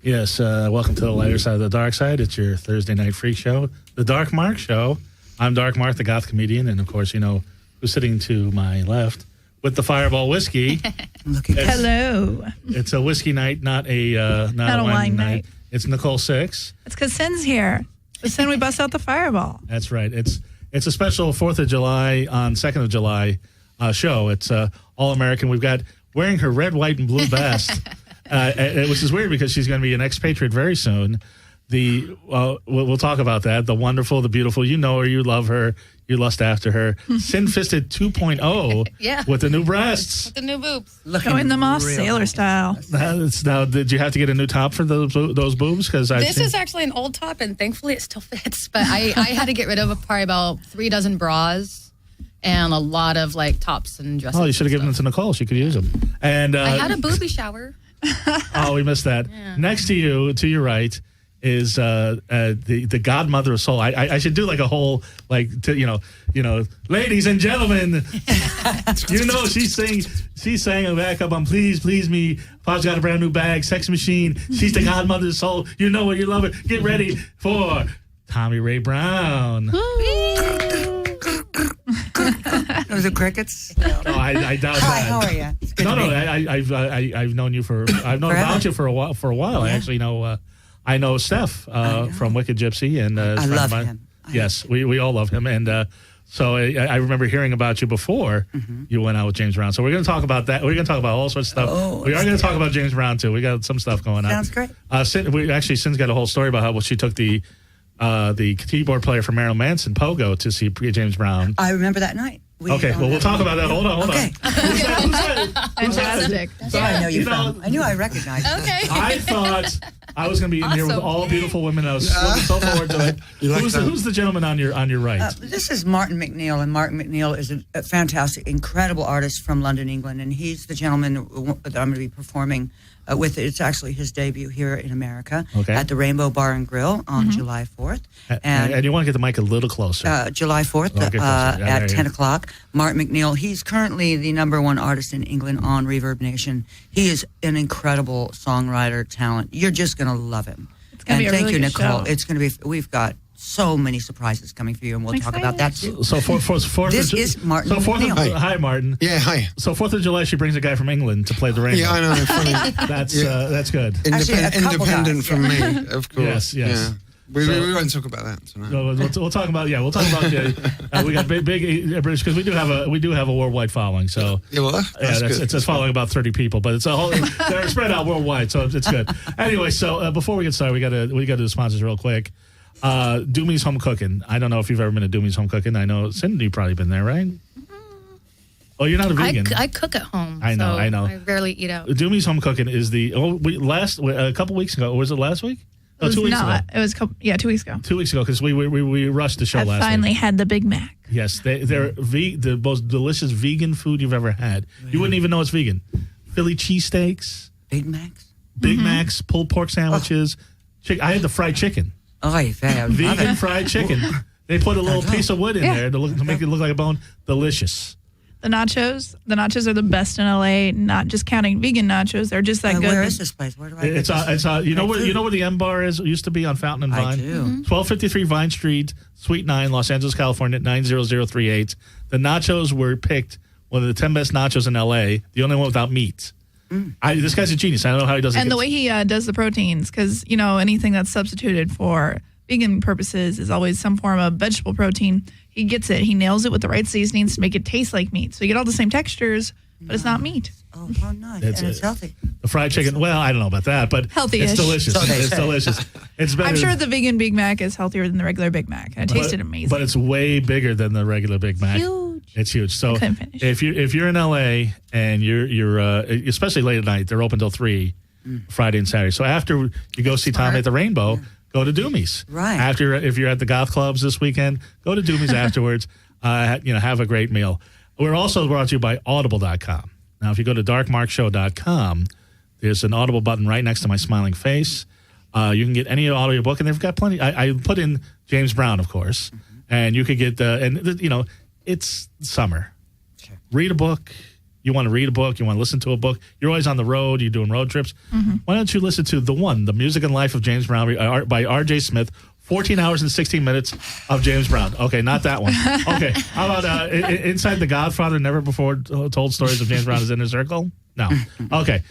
Yes, welcome to the lighter side of the dark side. It's your Thursday night freak show, the Dark Mark Show. I'm Dark Mark, the goth comedian, and of course, you know who's sitting to my left with the Fireball whiskey. Hello. It's a whiskey night, not a wine night. It's Nicole 6. It's because Sin's here. With Sin, we bust out the Fireball. That's right. It's a special 4th of July on 2nd of July show. It's all American. We've got wearing her red, white, and blue vest. Which is weird because she's going to be an expatriate very soon. We'll talk about that. The wonderful, the beautiful, you know her, you love her, you lust after her. Sin-Fisted 2.0 with the new breasts. With the new boobs. Showing them off sailor style. Now, did you have to get a new top for those boobs? Because this is actually an old top, and thankfully it still fits. But I had to get rid of probably about 3 dozen bras and a lot of like tops and dresses. Oh, you should have given them to Nicole. She could use them. And I had a booby shower. Oh, we missed that. Yeah. Next to you, to your right, is the godmother of soul. I should do like a whole ladies and gentlemen. She sang a backup on Please Please Me. Pa's got a brand new bag, Sex Machine. She's the godmother of soul. You know her, you love her. Get ready for TomiRae Brown. Those are crickets. No, I doubt that. Hi, how are you? I've known you about you for a while. Yeah. I actually know. I know Steph from Wicked Gypsy, and I love him. Yes, we all love him, and so I remember hearing about you before you went out with James Brown. So we're going to talk about that. We're going to talk about all sorts of stuff. We are going to talk about James Brown too. We got some stuff going on. Sounds great. Sin's got a whole story about how she took the keyboard player from Marilyn Manson, Pogo, to see James Brown. I remember that night. We'll talk about that. Hold on. Okay. Who's that? Fantastic. I know you from. I knew I recognized you. Okay. I thought I was going to be in here with all beautiful women. I was looking so forward to it. Who's the gentleman on your right? This is Martin McNeil, and Martin McNeil is a fantastic, incredible artist from London, England, and he's the gentleman that I'm going to be performing with. It's actually his debut here in America at the Rainbow Bar and Grill on July 4th. And you want to get the mic a little closer. July 4th at 10 o'clock. Martin McNeil, he's currently the #1 artist in England on Reverb Nation. He is an incredible songwriter talent. You're just going to love him. It's going to be a really good Nicole. show. It's going to be. We've got so many surprises coming for you, and we'll talk about that too. So for This is Martin. Hi, Martin. Yeah, hi. So 4th of July, she brings a guy from England to play the Rainbow. Yeah, I know. Funny. That's good. guys, Independent from me, of course. Yes. Yeah. We won't talk about that tonight. No, we'll talk about we got big British, because we do have a worldwide following. So that's good. It's following about 30 people, but it's a whole they're spread out worldwide, so it's good. Anyway, so before we get started, we got to do the sponsors real quick. Doomy's Home Cooking. I don't know if you've ever been to Doomy's Home Cooking. I know Cindy, you've probably been there, right? Oh, you're not a vegan. I cook at home. I know. I rarely eat out. Doomy's Home Cooking is a couple weeks ago. Was it last week? It 2 weeks ago. It was 2 weeks ago. 2 weeks ago, because we rushed the show last week. I finally had the Big Mac. Yes, they're the most delicious vegan food you've ever had. You wouldn't even know it's vegan. Philly cheesesteaks, Big Macs, Macs, pulled pork sandwiches. I had the fried chicken. Oh, yeah, vegan fried chicken. They put a little piece of wood in there to make it look like a bone. Delicious. The nachos are the best in LA. Not just counting vegan nachos, they're just that good. Where is this place? Where do I? It's you know where the M Bar is? It used to be on Fountain and Vine. I do. 1253 Vine Street, Suite 9, Los Angeles, California, 90038. The nachos were picked one of the 10 best nachos in LA. The only one without meat. This guy's a genius. I don't know how he does it. And the way he does the proteins, because anything that's substituted for vegan purposes is always some form of vegetable protein. He gets it. He nails it with the right seasonings to make it taste like meat. So you get all the same textures, but it's not meat. Oh, nice. And it's healthy. The fried chicken, well, I don't know about that, but healthy-ish. It's delicious. It's delicious. It's better. I'm sure the vegan Big Mac is healthier than the regular Big Mac. And it tasted amazing. But it's way bigger than the regular Big Mac. Huge. It's huge. So if you're in LA and you're especially late at night, they're open till 3 Friday and Saturday. So after you go see Tommy at the Rainbow, go to Doomy's. Right. If you're at the goth clubs this weekend, go to Doomy's afterwards. Have a great meal. We're also brought to you by Audible.com. Now, if you go to darkmarkshow.com, there's an Audible button right next to my smiling face. You can get any audiobook, and they've got plenty. I put in James Brown, of course, and you could get it's summer. Sure. Read a book, you want to read a book, you want to listen to a book, you're always on the road, you're doing road trips, why don't you listen to The Music and Life of James Brown by R.J. Smith, 14 hours and 16 minutes of James Brown. Okay, not that one. Okay, how about Inside the Godfather, Never Before Told Stories of James Brown's Inner Circle? No. Okay.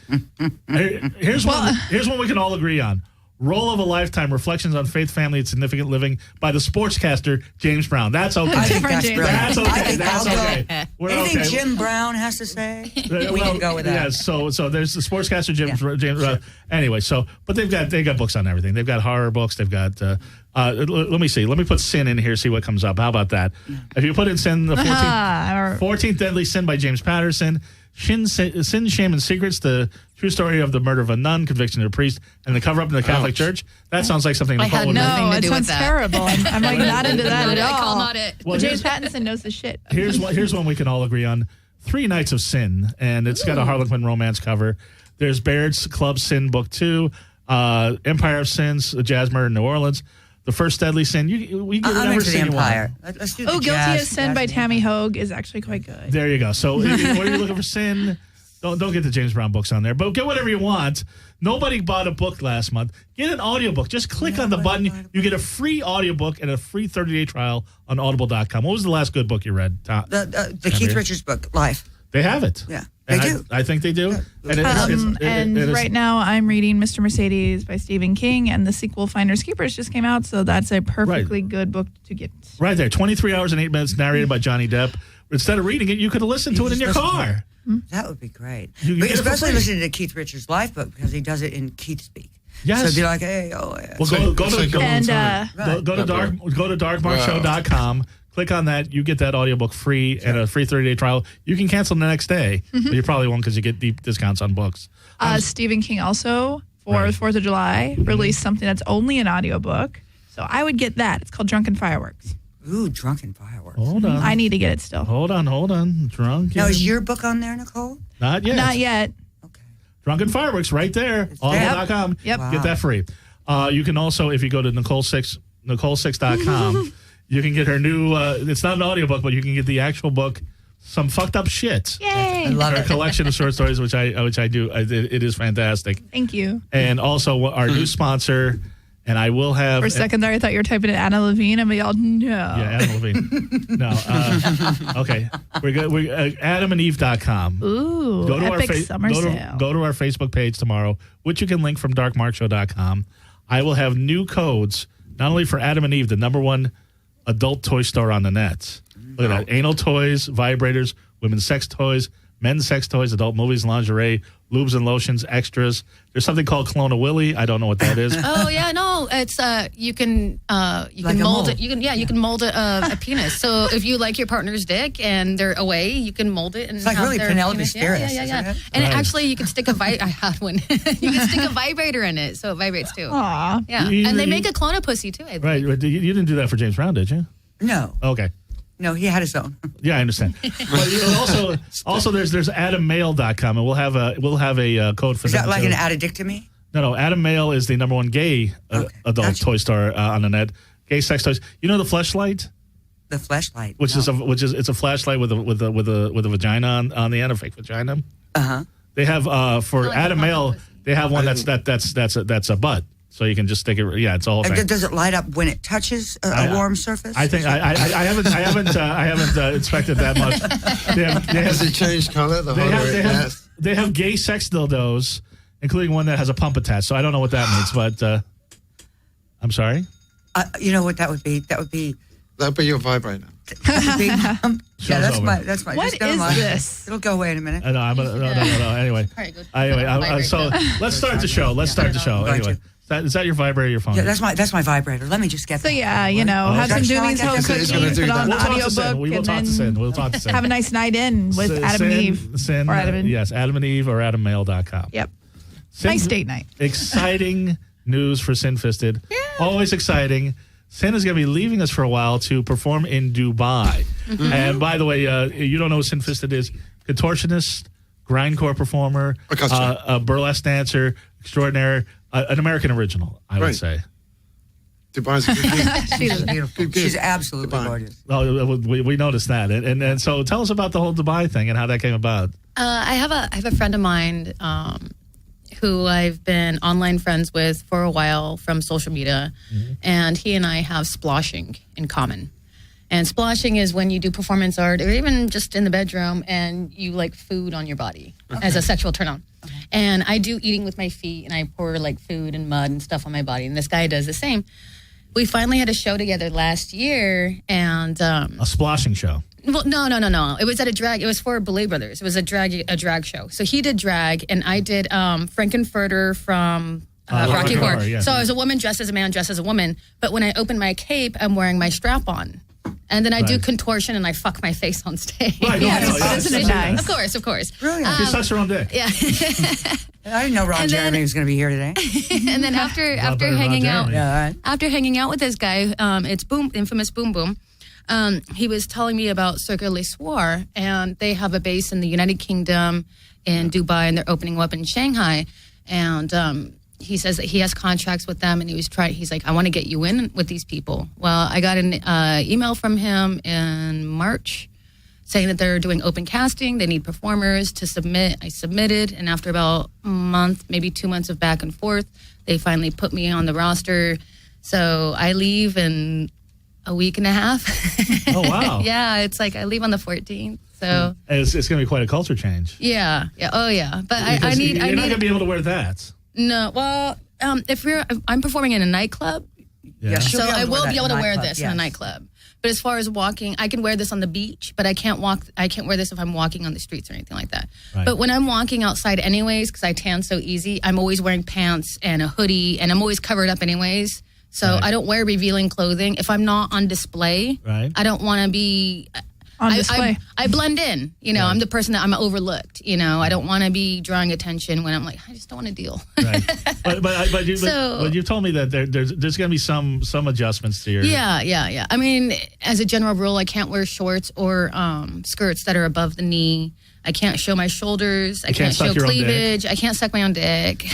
Here's one we can all agree on. Role of a Lifetime, Reflections on Faith, Family, and Significant Living by the sportscaster James Brown. That's okay. I think that's brilliant. That's okay. That's okay. Anything Jim Brown has to say, we can go with that. Yeah, so there's the sportscaster James Brown. Anyway, but they've got books on everything. They've got horror books. They've got let me see. Let me put Sin in here, see what comes up. How about that? If you put in Sin, the 14th Deadly Sin by James Patterson, Sin, Shame, and Secrets, the true story of the murder of a nun, conviction of a priest, and the cover-up in the Catholic Church. That sounds like something Nicole would No, it sounds terrible. I'm like not into that at all. I call not it. Well, James Patterson knows the shit. Here's one we can all agree on. 3 Nights of Sin, and it's got a Harlequin romance cover. There's Baird's Club Sin Book 2, Empire of Sins, The Jazz Murder in New Orleans, The First Deadly Sin. I'm into the Empire. Let's do the Guilty as Sin by Tammy Hogue is actually quite good. There you go. So when you're looking for Sin, don't get the James Brown books on there, but get whatever you want. Nobody bought a book last month. Get an audiobook. Just click on the button. You get a free audiobook and a free 30-day trial on audible.com. What was the last good book you read? The Keith Richards book, Life. They have it. Yeah, they do. I think they do. And right now I'm reading Mr. Mercedes by Stephen King, and the sequel Finders Keepers just came out, so that's a perfectly good book to get. Right there, 23 hours and 8 minutes, narrated by Johnny Depp. Instead of reading it, you could have listened to it in your car. That would be great. Especially listening to Keith Richards' live book, because he does it in Keith speak. Yes. So it'd be like, hey, yeah. Well, go to darkmarkshow.com. Click on that. You get that audiobook free and a free 30-day trial. You can cancel the next day, but you probably won't because you get deep discounts on books. Stephen King also, for 4th of July, released something that's only an audiobook. So I would get that. It's called Drunken Fireworks. Ooh, Drunken Fireworks. Hold on. I need to get it still. Hold on. Drunken. Now, is your book on there, Nicole? Not yet. Not yet. Okay. Drunken Fireworks right there. Audible.com. Yep. Get that free. You can also, if you go to Nicole6.com, you can get her new, it's not an audiobook, but you can get the actual book, Some Fucked Up Shit. Yay. I love Her it. collection of short stories, which I do. It is fantastic. Thank you. And also our new sponsor, and I will have... For a second there, I thought you were typing in Anna Levine, and we all, no. Yeah, Adam Levine. No. Okay. We're good. AdamandEve.com. Ooh, Go to epic summer sale. Go to our Facebook page tomorrow, which you can link from darkmarkshow.com. I will have new codes, not only for Adam and Eve, the #1 adult toy store on the net. Look at that. Anal toys, vibrators, women's sex toys, men's sex toys, adult movies, lingerie, lubes and lotions, extras. There's something called Clone a Willy. I don't know what that is. Oh yeah, no, it's you can mold it. You can mold a penis. So if you like your partner's dick and they're away, you can mold it and It's like have really their Penelope penis. Spheris, Yeah. isn't it? And Right. actually, you can stick a I had one. You can stick a vibrator in it, so it vibrates too. Aw. Yeah, and they make a clone of pussy too. I Right. believe. You didn't do that for James Brown, did you? No. Okay. No, he had his own. Yeah, I understand. But also there's AdamMail.com, and we'll have a code for Is them. that like too. an addictomy? No. Adam Mail is the #1 gay adult Gotcha. toy store on the net. Gay sex toys. You know the Fleshlight, The fleshlight. which is it's a flashlight with a vagina on the end, a fake vagina. Uh-huh. They have for like Adam a Mail, pussy. they have one that's a butt. So you can just stick it. Yeah, it's a whole thing. Does it light up when it touches a warm surface? I think I haven't inspected that much. Has it changed color? They have gay sex dildos, including one that has a pump attached. So I don't know what that means, but I'm sorry. You know what that would be? That would be your vibrator. yeah, that's over. my. What just never is mind. this? It'll go away in a minute. No. Anyway. All right, good. So let's start the show. Anyway, is that your vibrator or your phone? Yeah, that's my vibrator. Let me just get So that. yeah, have some Shall I Doomie's get Home this? It's gonna cookies, do put on that. an audiobook, We will talk to Sin. We'll talk to Sin. have a nice night in with Adam and Eve. Sin, or Adam and yes, Adam and Eve or AdamMail.com. Yep. Sin, Nice date night. Exciting news for Sin Fisted. Yeah. Always exciting. Sin is going to be leaving us for a while to perform in Dubai. Mm-hmm. And by the way, you don't know who Sin Fisted is. Contortionist, grindcore performer, a burlesque dancer, extraordinaire, an American original, I would say. Dubai's a good gig. She's beautiful. Good gig. She's absolutely Dubai. gorgeous. Oh, we noticed that, and so tell us about the whole Dubai thing and how that came about. I have a friend of mine who I've been online friends with for a while from social media, and he and I have sploshing in common. And sploshing is when you do performance art or even just in the bedroom and you like food on your body as a sexual turn on. And I do eating with my feet and I pour like food and mud and stuff on my body. And this guy does the same. We finally had a show together last year and... a sploshing show. Well, no. It was at a drag. It was for Belay Brothers. It was a drag show. So he did drag and I did Frankenfurter from... Rocky Horror. Yeah. So I was a woman dressed as a man, dressed as a woman. But when I open my cape, I'm wearing my strap on. And then I do contortion and I fuck my face on stage. Right, Isn't it nice? Of course. Brilliant. She sucks her own dick. Yeah. I didn't know Ron Jeremy was going to be here today. And then after hanging out, Yeah, all right. after hanging out with this guy, it's infamous Boom Boom. He was telling me about Cirque du Soleil, and they have a base in the United Kingdom, in Dubai, and they're opening up in Shanghai. And he says that he has contracts with them, and he's like, I want to get you in with these people. Well, I got an email from him in March saying that they're doing open casting. They need performers to submit. I submitted, and after about a month, maybe 2 months of back and forth, they finally put me on the roster. So I leave in a week and a half. Oh, wow. Yeah, it's like I leave on the 14th. So It's going to be quite a culture change. yeah. Oh, yeah. But I Because need. You're not going to be able to wear that. No, well, if I'm performing in a nightclub, Yeah. She'll so be able I to wear will that be able in to a wear nightclub, this in a yes. nightclub. But as far as walking, I can wear this on the beach, but I can't wear this if I'm walking on the streets or anything like that. Right. But when I'm walking outside anyways, because I tan so easy, I'm always wearing pants and a hoodie, and I'm always covered up anyways. So Right. I don't wear revealing clothing. If I'm not on display, Right. I don't want to be... On display. I blend in. Right. I'm the person that I'm overlooked. I don't want to be drawing attention when I'm like, I just don't want to deal. Right. But you told me that there's going to be some adjustments to your... Yeah. I mean, as a general rule, I can't wear shorts or skirts that are above the knee. I can't show my shoulders. I can't show suck your own cleavage. I can't suck my own dick.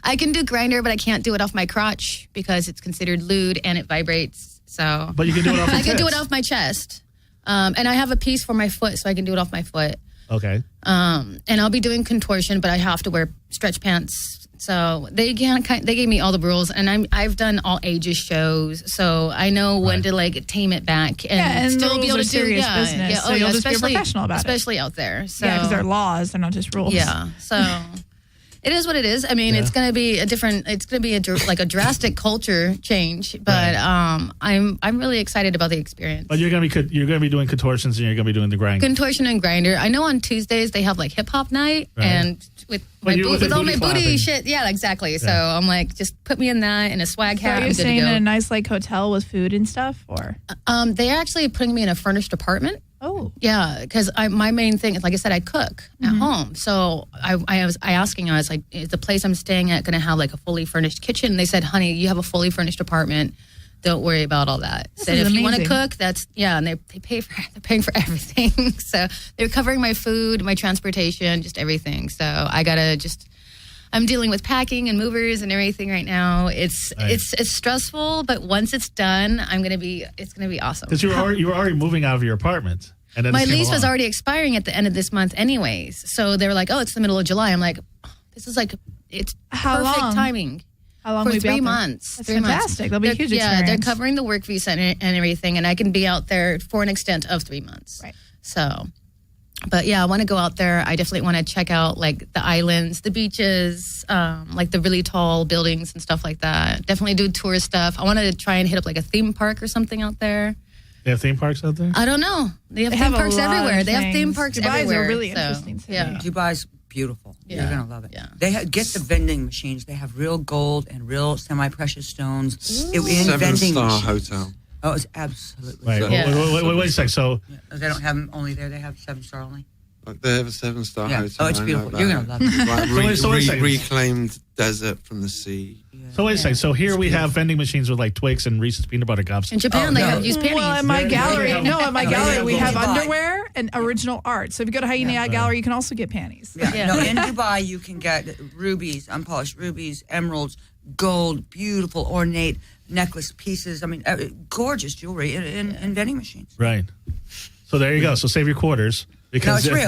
I can do grinder, but I can't do it off my crotch because it's considered lewd and it vibrates. So, But you can do it off your I can do tits. it off my chest. And I have a piece for my foot, so I can do it off my foot. Okay. And I'll be doing contortion, but I have to wear stretch pants. So they gave me all the rules, and I've done all ages shows, so I know when to like tame it back and and still be able rules to are do serious business, so you'll just be a professional about it. especially out there. So Yeah, because they're laws, they're not just rules. yeah, so. It is what it is. I mean, it's going to be a drastic culture change, but I'm really excited about the experience. But you're going to be doing contortions and you're going to be doing the grind. Contortion and grinder. I know on Tuesdays they have like hip hop night and with all my booty shit. Yeah, exactly. So I'm like, just put me in that in a swag hat. So are I'm you good to staying go. in a nice like hotel with food and stuff, or? They're actually putting me in a furnished apartment. Oh. Yeah, because my main thing is, like I said, I cook at home. So I was asking, I was like, is the place I'm staying at going to have like a fully furnished kitchen? And they said, honey, you have a fully furnished apartment. Don't worry about all that. This Said is if you want to amazing. cook, and they're paying for everything. So they're covering my food, my transportation, just everything. So I gotta I'm dealing with packing and movers and everything right now. It's stressful, but once it's done, it's gonna be awesome. Because you were already moving out of your apartment. And then My this came lease was along. already expiring at the end of this month anyways. So they were like, oh, it's the middle of July. I'm like, oh, this is like, it's How perfect long? timing. How long For will you be 3 out there? months. That's 3 months. fantastic. That'll be a huge Yeah, they're experience. covering the work visa and everything, and I can be out there for an extent of 3 months. Right. So, but yeah, I want to go out there. I definitely want to check out like the islands, the beaches, like the really tall buildings and stuff like that. Definitely do tourist stuff. I want to try and hit up like a theme park or something out there. They have theme parks out there? I don't know. They have They theme have a parks lot of everywhere. They have theme things. parks Dubai's a everywhere. really so, interesting city. Yeah. Dubai's beautiful. Yeah. You're gonna love it. Yeah. They get the vending machines. They have real gold and real semi-precious stones in vending 7-star machines. hotel. Oh, it's absolutely. Wait, So- Yeah. wait a sec. So, They don't have them only there. They have 7-star only. Like they have a 7-star Yeah. hotel. Oh, it's I know beautiful. about You're it. gonna love it. Like So wait a second. reclaimed desert from the sea. wait a second. So here we have vending machines with like Twix and Reese's peanut butter cups. In Japan, they have used pennies. Well, at my There- gallery, there- at my there- gallery, there- we have Dubai. underwear and original art. So if you go to Hyena Gallery, you can also get panties. Yeah. Yeah. No, in Dubai you can get rubies, unpolished rubies, emeralds, gold, beautiful, ornate necklace pieces. I mean, gorgeous jewelry in vending machines. Right. So there you go. So save your quarters. Because no, it's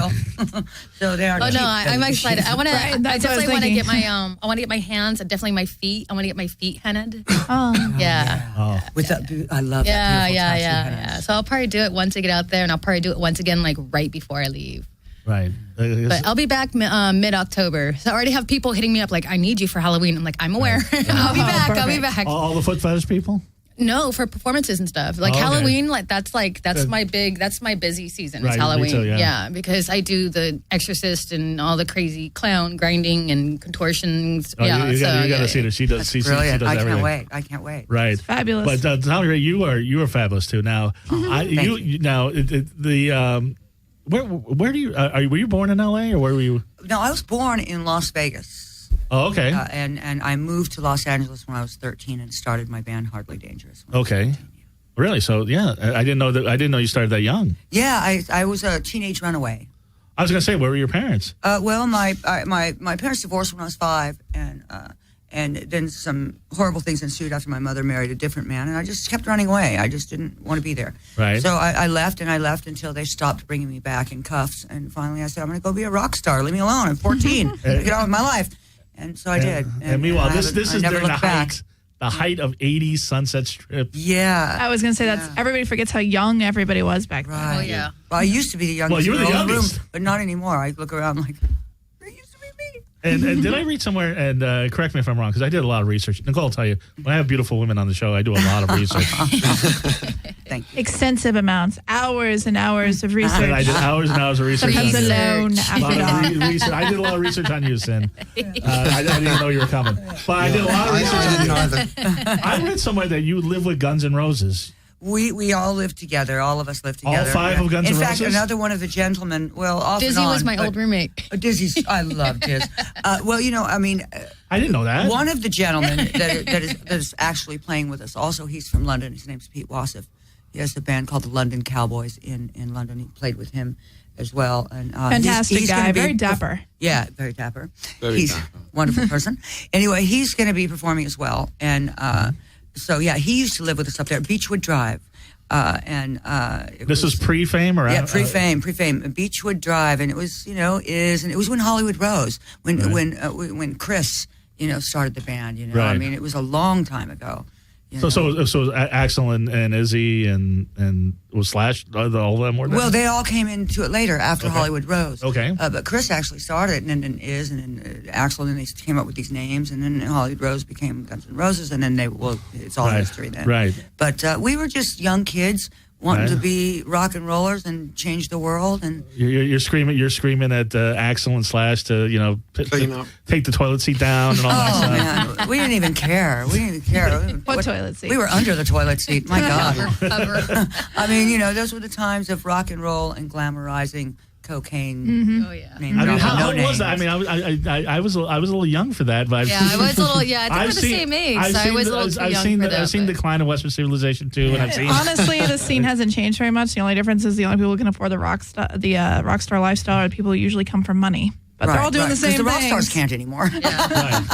real. So they are. Oh no, I'm excited. I want to. Right, I that's what I was definitely want to thinking. get my. I want to get my hands and definitely my feet. I want to get my feet hennaed. Oh. Yeah. Oh. With that, I love that. Beautiful tattoo henna. So I'll probably do it once I get out there, and I'll probably do it once again, like right before I leave. Right. But I'll be back mid-October. So I already have people hitting me up like, I need you for Halloween. I'm like, I'm aware. I'll be back. I'll be back. All the foot fetish people? No, for performances and stuff. Like Halloween, like that's my busy season. Right, It's me Halloween. too, yeah. Because I do the Exorcist and all the crazy clown grinding and contortions. Oh, you got to see her. She does. She Brilliant. does I everything. can't wait. Right. It's fabulous. But TomiRae, you are fabulous too. Now, where do you were you born in LA or where were you? No, I was born in Las Vegas. Oh, okay. And I moved to Los Angeles when I was 13 and started my band Hardly Dangerous. Okay. Really? So yeah, I didn't know that. I didn't know you started that young. Yeah, I was a teenage runaway. I was going to say, where were your parents? Well, my parents divorced when I was 5, and then some horrible things ensued after my mother married a different man, and I just kept running away. I just didn't want to be there. Right. So I left until they stopped bringing me back in cuffs, and finally I said, I'm going to go be a rock star. Leave me alone. I'm 14. Get on with my life. And so I did. And meanwhile, this is never during looked the height of 80s Sunset Strip. Yeah. I was going to say everybody forgets how young everybody was back then. Right. Oh, yeah. Well, I used to be the youngest. Well, you were the girl in youngest. room, but not anymore. I look around like, it used to be me. And did I read somewhere, and correct me if I'm wrong, because I did a lot of research. Nicole will tell you, when I have beautiful women on the show, I do a lot of research. Thank you. Extensive amounts, hours and hours of research. And I did hours and hours of research. Sometimes on you. alone A after lot dark. of research. I did a lot of research on you, Sin. I didn't know you were coming. But I did a lot of research I on didn't you. either. I read somewhere that you live with Guns N' Roses. We all live together. All of us live together. All 5 of Guns N' In fact, Roses? another one of the gentlemen, well, off Dizzy and on. was my but- old roommate. Dizzy's, I love Diz. Well, I mean, I didn't know that. one of the gentlemen that is actually playing with us, also he's from London. His name's Pete Wassef. He has a band called the London Cowboys in London. He played with him as well. And Fantastic he's guy, gonna be very dapper. Yeah, very dapper. Very He's dapper. a wonderful person. Anyway, he's going to be performing as well. And so, yeah, he used to live with us up there, Beechwood Drive. This was pre-fame or yeah, pre-fame, Beechwood Drive, and it was, and it was when Hollywood Rose, when Chris, started the band, Right. I mean, it was a long time ago. So Axel and Izzy and was Slash, all of them were there? Well, they all came into it later after Okay. Hollywood Rose. Okay. But Chris actually started, and then Iz, and then Axel, and then they came up with these names, and then Hollywood Rose became Guns N' Roses, and then it's all Right. history then. Right. But we were just young kids wanting Right. to be rock and rollers and change the world, and You're screaming at Axel and Slash to Clean up. take the toilet seat down and all that stuff. man, we didn't even care. What toilet seat? We were under the toilet seat. My God. Cover. I mean, those were the times of rock and roll and glamorizing cocaine. Oh, yeah. Name I mean, dropping, how no old was names. that? I mean, I was a little young for that, but Yeah, I was a little, I think we're the same age, so I was a little too young for that. I've seen but- Decline of Western Civilization too, and I've seen. Honestly, the scene hasn't changed very much. The only difference is the only people who can afford the rock star lifestyle are people who usually come from money. But they're all doing the same the rock things. stars can't anymore. Right.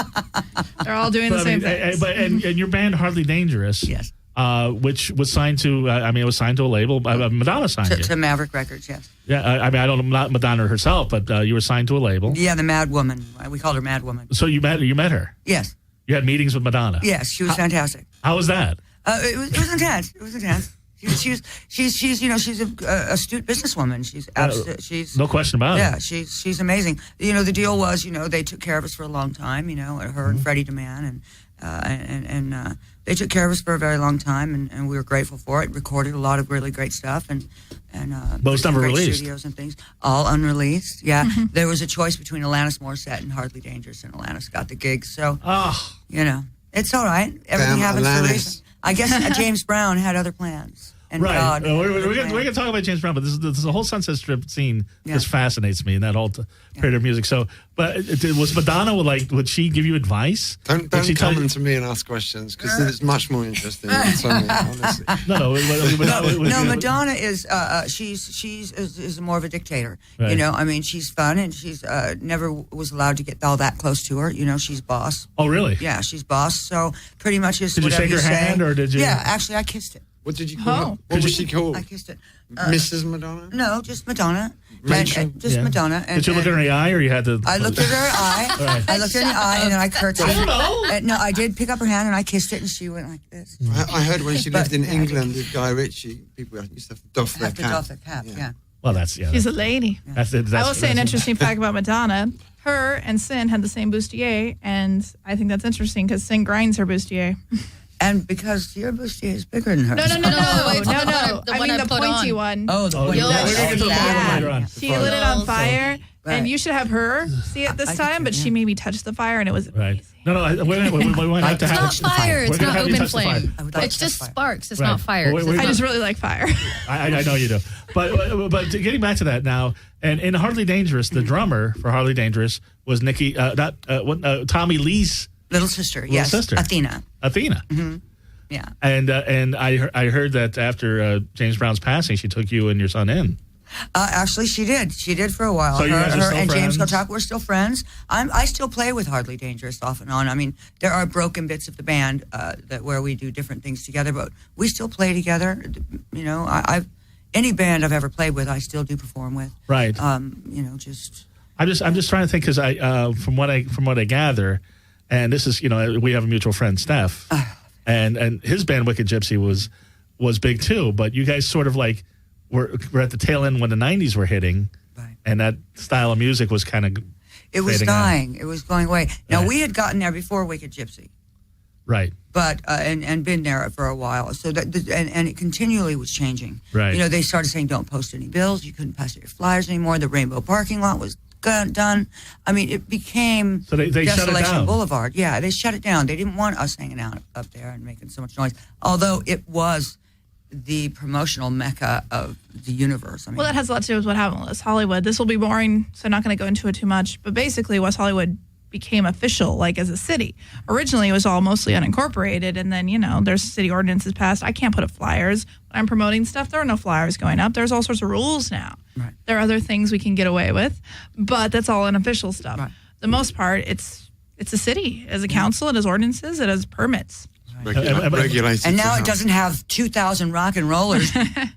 They're all doing the same things. And your band Hardly Dangerous, Yes. which was signed to, it was signed to a label. Madonna signed you. To Maverick Records, yes. Yeah, I mean, I don't know, not Madonna herself, but you were signed to a label. Yeah, the Mad Woman. We called her Mad Woman. So you met her. Yes. You had meetings with Madonna. Yes, she was fantastic. How was that? It was intense. It was intense. She's a astute businesswoman. She's No question about yeah, it. she's amazing. The deal was, they took care of us for a long time. Her and Freddie DeMann, and they took care of us for a very long time, and we were grateful for it. Recorded a lot of really great stuff, and Most never great released. studios and things, all unreleased. Yeah, there was a choice between Alanis Morissette and Hardly Dangerous, and Alanis got the gig. So Oh, it's all right. Everything Damn, happens for a Alanis. reason. I guess James Brown had other plans. and right. God. We're going to talk about James Brown, but this is the whole Sunset Strip scene just fascinates me, and that whole period of music. So, but was Madonna, would she give you advice? Don't come to me and ask questions, because it's much more interesting than Tomi, honestly. No, Madonna is she's more of a dictator. Right. You know, I mean, she's fun, and she's never was allowed to get all that close to her. You know, she's boss. Oh, really? Yeah, she's boss. So pretty much is did you whatever shake her hand, or did you? Yeah, actually, I kissed it. What did you call her? Oh. What was she called? I kissed it. Mrs. Madonna? No, just Madonna. Rachel? Just Madonna. And, Did you look at her in the eye, or you had to? I looked at her eye. Right. I looked at her in the eye, and then I curtsied. I don't know. No, I did pick up her hand, and I kissed it, and she went like this. I heard when she lived in England with Guy Ritchie, people used to have to doff their cap. Doff their cap, yeah. Well, that's She's a lady. That's I will say an interesting fact about Madonna. Her and Sin had the same bustier, and I think that's interesting because Sin grinds her bustier. And because your bustier is bigger than hers. No. Wait, the I one mean I the put pointy on. one. Oh, the one. We're going to get to the point later on. She lit it on fire, Right. and you should have her see it this I time, but she made me touch the fire, and it was Right. No, we might have to It's have not fire. We're It's gonna not have you open touch the fire. flame. I would like It's to touch just fire. sparks. It's Right. not fire. We're I just really like fire. I know you do. But getting back to that now, and in Hardly Dangerous, the drummer for Hardly Dangerous was Tommy Lee's Little sister, yes. sister. Athena. Athena. Yeah. And I heard that after James Brown's passing, she took you and your son in. Actually, she did. She did for a while. So you guys are still and James friends? Kotak, we're still friends. I still play with Hardly Dangerous off and on. I mean, there are broken bits of the band where we do different things together, but we still play together. You know, any band I've ever played with, I still do perform with. Right. You know, just. I'm just trying to think because from what I gather, and this is we have a mutual friend, Steph, and his band Wicked Gypsy was big too. But you guys sort of like were at the tail end when the '90s were hitting, Right. and that style of music was kind of It was dying. It was going away. Now, Right. we had gotten there before Wicked Gypsy. right. But and been there for a while, so that and it continually was changing. Right. You know, they started saying don't post any bills. You couldn't pass your flyers anymore. The Rainbow parking lot was done. I mean, it became So they shut it Desolation down. Boulevard. Yeah, they shut it down. They didn't want us hanging out up there and making so much noise. Although it was the promotional mecca of the universe. I mean, Well, that has a lot to do with what happened with West Hollywood. This will be boring, so I'm not going to go into it too much. But basically, West Hollywood became official, like as a city. Originally, it was all mostly unincorporated, and then there's city ordinances passed. I can't put up flyers when I'm promoting stuff. There are no flyers going up. There's all sorts of rules now. Right. There are other things we can get away with, but that's all unofficial stuff. Right. The most part, it's a city. As a council, it has ordinances, it has permits. Regulated. and now somehow. it doesn't have 2,000 rock and rollers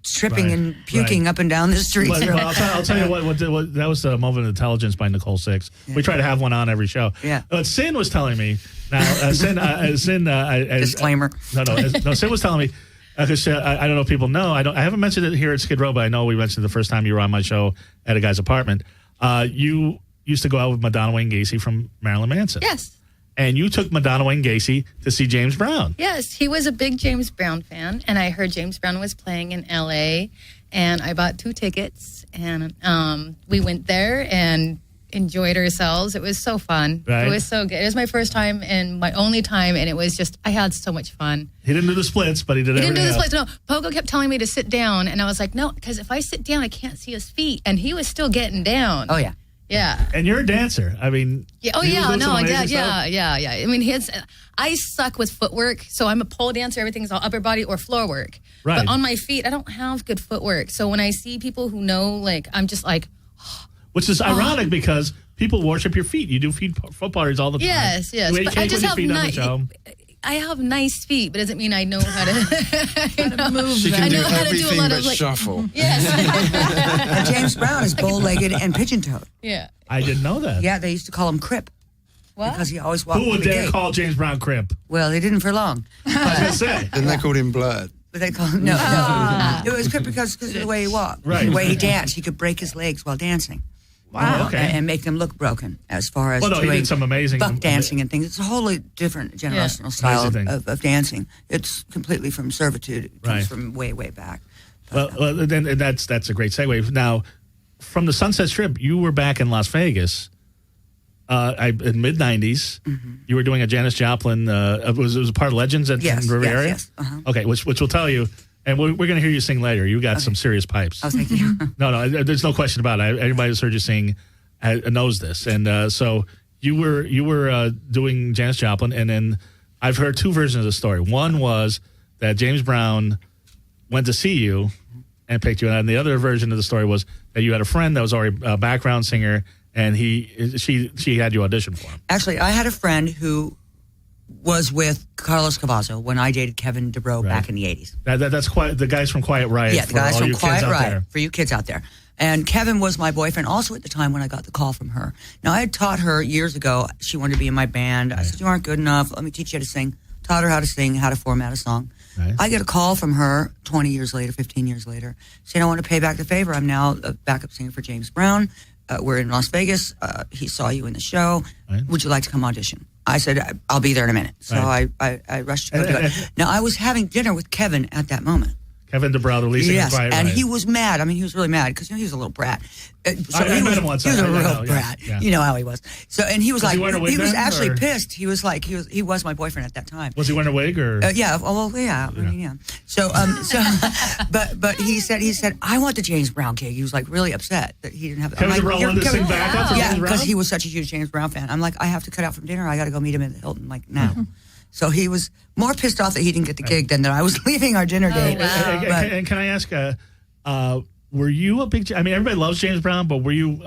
tripping Right. and puking up and down the street. But I'll tell you what that was the Moment of Intelligence by Nicole Six. We try to have one on every show. Yeah. But Sin was telling me now. Sin. Disclaimer. No. Sin was telling me because I don't know if people know. I haven't mentioned it here at Skid Row, but I know we mentioned it the first time you were on my show at a guy's apartment. You used to go out with Madonna Wayne Gacy from Marilyn Manson. Yes. And you took Madonna Wayne Gacy to see James Brown. Yes, he was a big James Brown fan, and I heard James Brown was playing in L.A., and I bought 2 tickets, and we went there and enjoyed ourselves. It was so fun. Right. It was so good. It was my first time and my only time, and it was just, I had so much fun. He didn't do the splits, but he did He didn't do everything this else. place. No, Pogo kept telling me to sit down, and I was like, no, because if I sit down, I can't see his feet, and he was still getting down. Oh, yeah. Yeah. And you're a dancer. I mean, Yeah. Oh he was yeah, doing no, some amazing yeah. stuff. I mean, I suck with footwork, so I'm a pole dancer. Everything's all upper body or floor work. Right. But on my feet, I don't have good footwork. So when I see people who know, like, I'm just like, Which is ironic because people worship your feet. You do foot parties all the time. yes. You But I cake with just your have feet on the show. I have nice feet, but doesn't mean I know how to, move. She can I do know how to do a everything lot but of like, shuffle. yes, And James Brown is bow-legged and pigeon-toed. yeah. I didn't know that. Yeah, they used to call him Crip What? because he always walked Who through would the dare gate. call James Brown crimp? Well, they didn't for long. I was going to say. Then they called him Blurred. But they called him, no. It was Crip because of the way he walked. Right. The way he danced. He could break his legs while dancing. Wow. Okay. And make them look broken as far as Well, no, he doing did some amazing buck dancing and things. It's a wholly different generational style Amazing thing. of dancing. It's completely from servitude. It comes Right. from way, way back. Well, then that's a great segue. Now, from the Sunset Strip, you were back in Las Vegas in mid-'90s. Mm-hmm. You were doing a Janis Joplin. It was a part of Legends at Yes, Riviera? yes. Uh-huh. Okay, which will tell you And we're going to hear you sing later. You got some serious pipes. Oh, thank you. No, there's no question about it. Everybody who's heard you sing knows this. And so you were doing Janis Joplin, and then I've heard two versions of the story. One was that James Brown went to see you and picked you out, and the other version of the story was that you had a friend that was already a background singer, and she had you audition for him. Actually, I had a friend who was with Carlos Cavazo when I dated Kevin DeBro back in the 80s. That's the guys from Quiet Riot. Yeah, the guys from Quiet Riot, for you kids out there. And Kevin was my boyfriend also at the time when I got the call from her. Now, I had taught her years ago. She wanted to be in my band. I said, you aren't good enough. Let me teach you how to sing. Taught her how to sing, how to format a song. Right. I get a call from her 20 years later, 15 years later, saying, I want to pay back the favor. I'm now a backup singer for James Brown. We're in Las Vegas. He saw you in the show. Right. Would you like to come audition? I said, I'll be there in a minute. So I rushed to go do it. Now, I was having dinner with Kevin at that moment. Kevin DeBrow, the lead singer of Quiet Riot. And he was mad. I mean, he was really mad because he was a little brat. I met him once. He was a real brat. Yeah. You know how he was. So, and he was like, he was actually pissed. He was like, he was my boyfriend at that time. Was he wearing a wig or? Yeah. Well, yeah. I mean, yeah. So, but he said, I want the James Brown gig. He was like really upset that he didn't have. Kevin DeBrow wanted to sing back up for James Brown? because he was such a huge James Brown fan. I'm like, I have to cut out from dinner. I got to go meet him at the Hilton, like now. Mm-hmm. So he was more pissed off that he didn't get the gig than that I was leaving our dinner date. Wow. And can I ask, were you a big? I mean, everybody loves James Brown, but were you huge?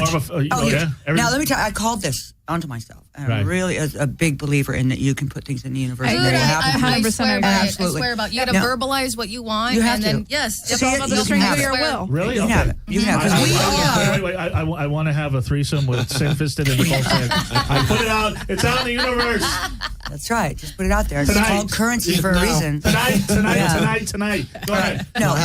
More of a, huge. Yeah? Now let me tell you, I called this onto myself. And I'm really a big believer in that you can put things in the universe. I swear by it. I swear about it. You got to verbalize what you want. You have and to. Then, yes. It's all about the strength of your will. Really? You have it. You have it. Wait, I want to have a threesome with Twisted and Nicole. I put it out. It's out in the universe. That's right. Just put it out there. It's called currency for a reason. Tonight. Go ahead. No,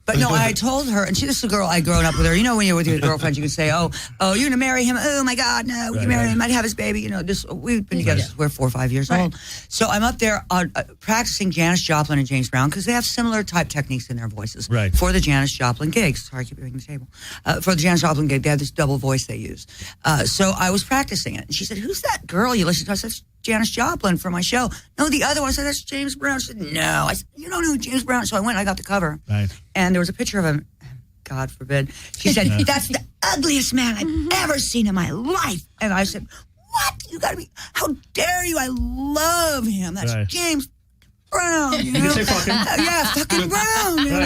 but no, I told her, and this is a girl I'd grown up with her. You know, when you're with your girlfriend, you can say, oh, you're going to marry him. Oh, my God, no, you marry him. I'd have his baby. You know, we've been together since we're 4 or 5 years old. So I'm up there practicing Janis Joplin and James Brown because they have similar type techniques in their voices for the Janis Joplin gigs. Sorry, I keep breaking the table. For the Janis Joplin gig, they have this double voice they use. So I was practicing it. And she said, who's that girl you listen to? I said, Janis Joplin for my show. No, the other one. I said, that's James Brown. She said, no. I said, you don't know James Brown. So I went and I got the cover. Right. And there was a picture of him. God forbid. She said, that's the ugliest man I've ever seen in my life. And I said, what? You got to be, how dare you? I love him. That's James Brown. You know? Did you say fucking? Yeah, fucking Brown. You know,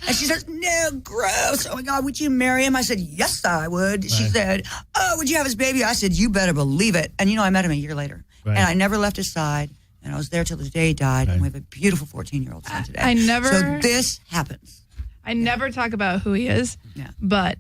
and she says, no, gross. Oh my God, would you marry him? I said, yes, I would. She said, oh, would you have his baby? I said, you better believe it. And you know, I met him a year later. And I never left his side. And I was there till the day he died. And we have a beautiful 14-year-old son today. So this happens. I never talk about who he is. Yeah. But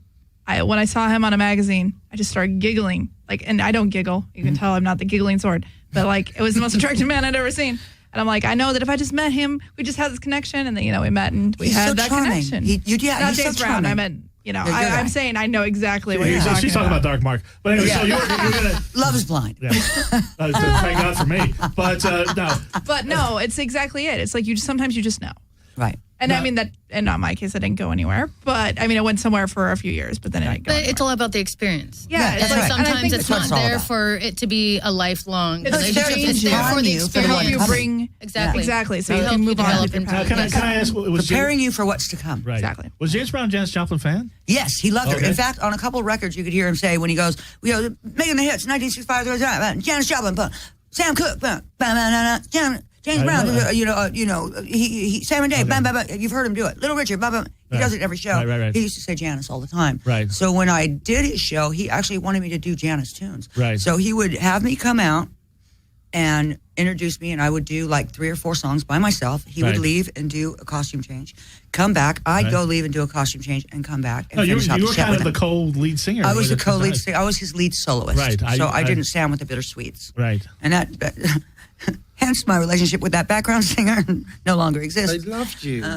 when I saw him on a magazine, I just started giggling. And I don't giggle. You can tell I'm not the giggling sort. But it was the most attractive man I'd ever seen. And I'm like, I know that if I just met him, we just had this connection, and then we met and we had that connection. Not James Brown. I meant, I'm saying I know exactly what you're talking about. She's talking about Dark Mark. But anyway, so you're gonna Love is blind. Yeah. Thank God for me. But no. But no, it's exactly it. It's like sometimes you just know. Right. And I mean that, and in my case, I didn't go anywhere. But I mean, I went somewhere for a few years, but then I didn't go anywhere. It's all about the experience. Yeah, that's right. Sometimes it's not there for it to to be a lifelong relationship. It's there for the experience. You bring exactly. So you can move on with your path. Can I ask? Preparing you for what's to come. Right. Exactly. Was James Brown a Janis Joplin fan? Yes, he loved her. In fact, on a couple of records, you could hear him say when he goes, making the hits, 1965, Janis Joplin, Sam Cooke, James Brown, Sam and Dave, you've heard him do it. Little Richard, he does it every show. Right. He used to say Janis all the time. Right. So when I did his show, he actually wanted me to do Janis tunes. Right. So he would have me come out and introduce me, and I would do 3 or 4 songs by myself. He would leave and do a costume change, come back. I'd go leave and do a costume change and come back. And you were kind of the co-lead singer. I was the co-lead singer. I was his lead soloist. Right. So I didn't stand with the Bittersweets. Right. And that hence my relationship with that background singer no longer exists. They loved you. They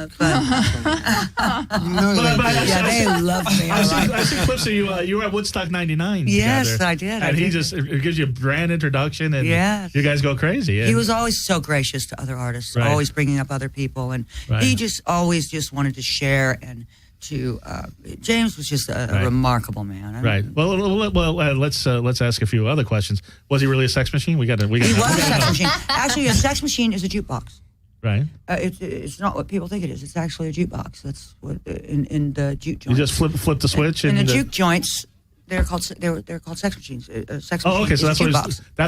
loved me. I see clips of you were at Woodstock 99 Yes, together, I did. And it gives you a brand introduction, and you guys go crazy. He was always so gracious to other artists, always bringing up other people, and he just always just wanted to share and James was just a remarkable man. Right. Well, let's ask a few other questions. Was he really a sex machine? He was a sex machine. Actually, a sex machine is a jukebox. Right. It's not what people think it is. It's actually a jukebox. That's what in the juke joints. You just flip the switch. In the juke joints, they're called sex machines. Sex machine. Okay, so that's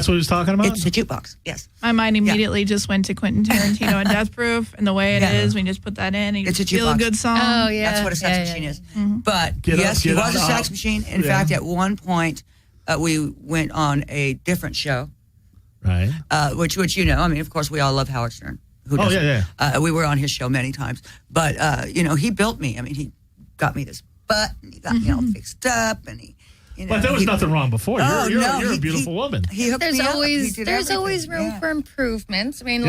what he was talking about. It's a jukebox. Yes. My mind immediately just went to Quentin Tarantino and Death Proof, and the way it is, we just put that in. And it's a feel jukebox. a good song. Oh yeah, that's what a sex machine is. Mm-hmm. But he was a sex machine. In fact, at one point, we went on a different show. Right. Which I mean, of course, we all love Howard Stern. Who doesn't? Yeah. We were on his show many times, but he built me. I mean, he got me this butt, and he got me all fixed up, and he. But there was nothing wrong before. You're a beautiful woman. There's always room for improvements. I mean,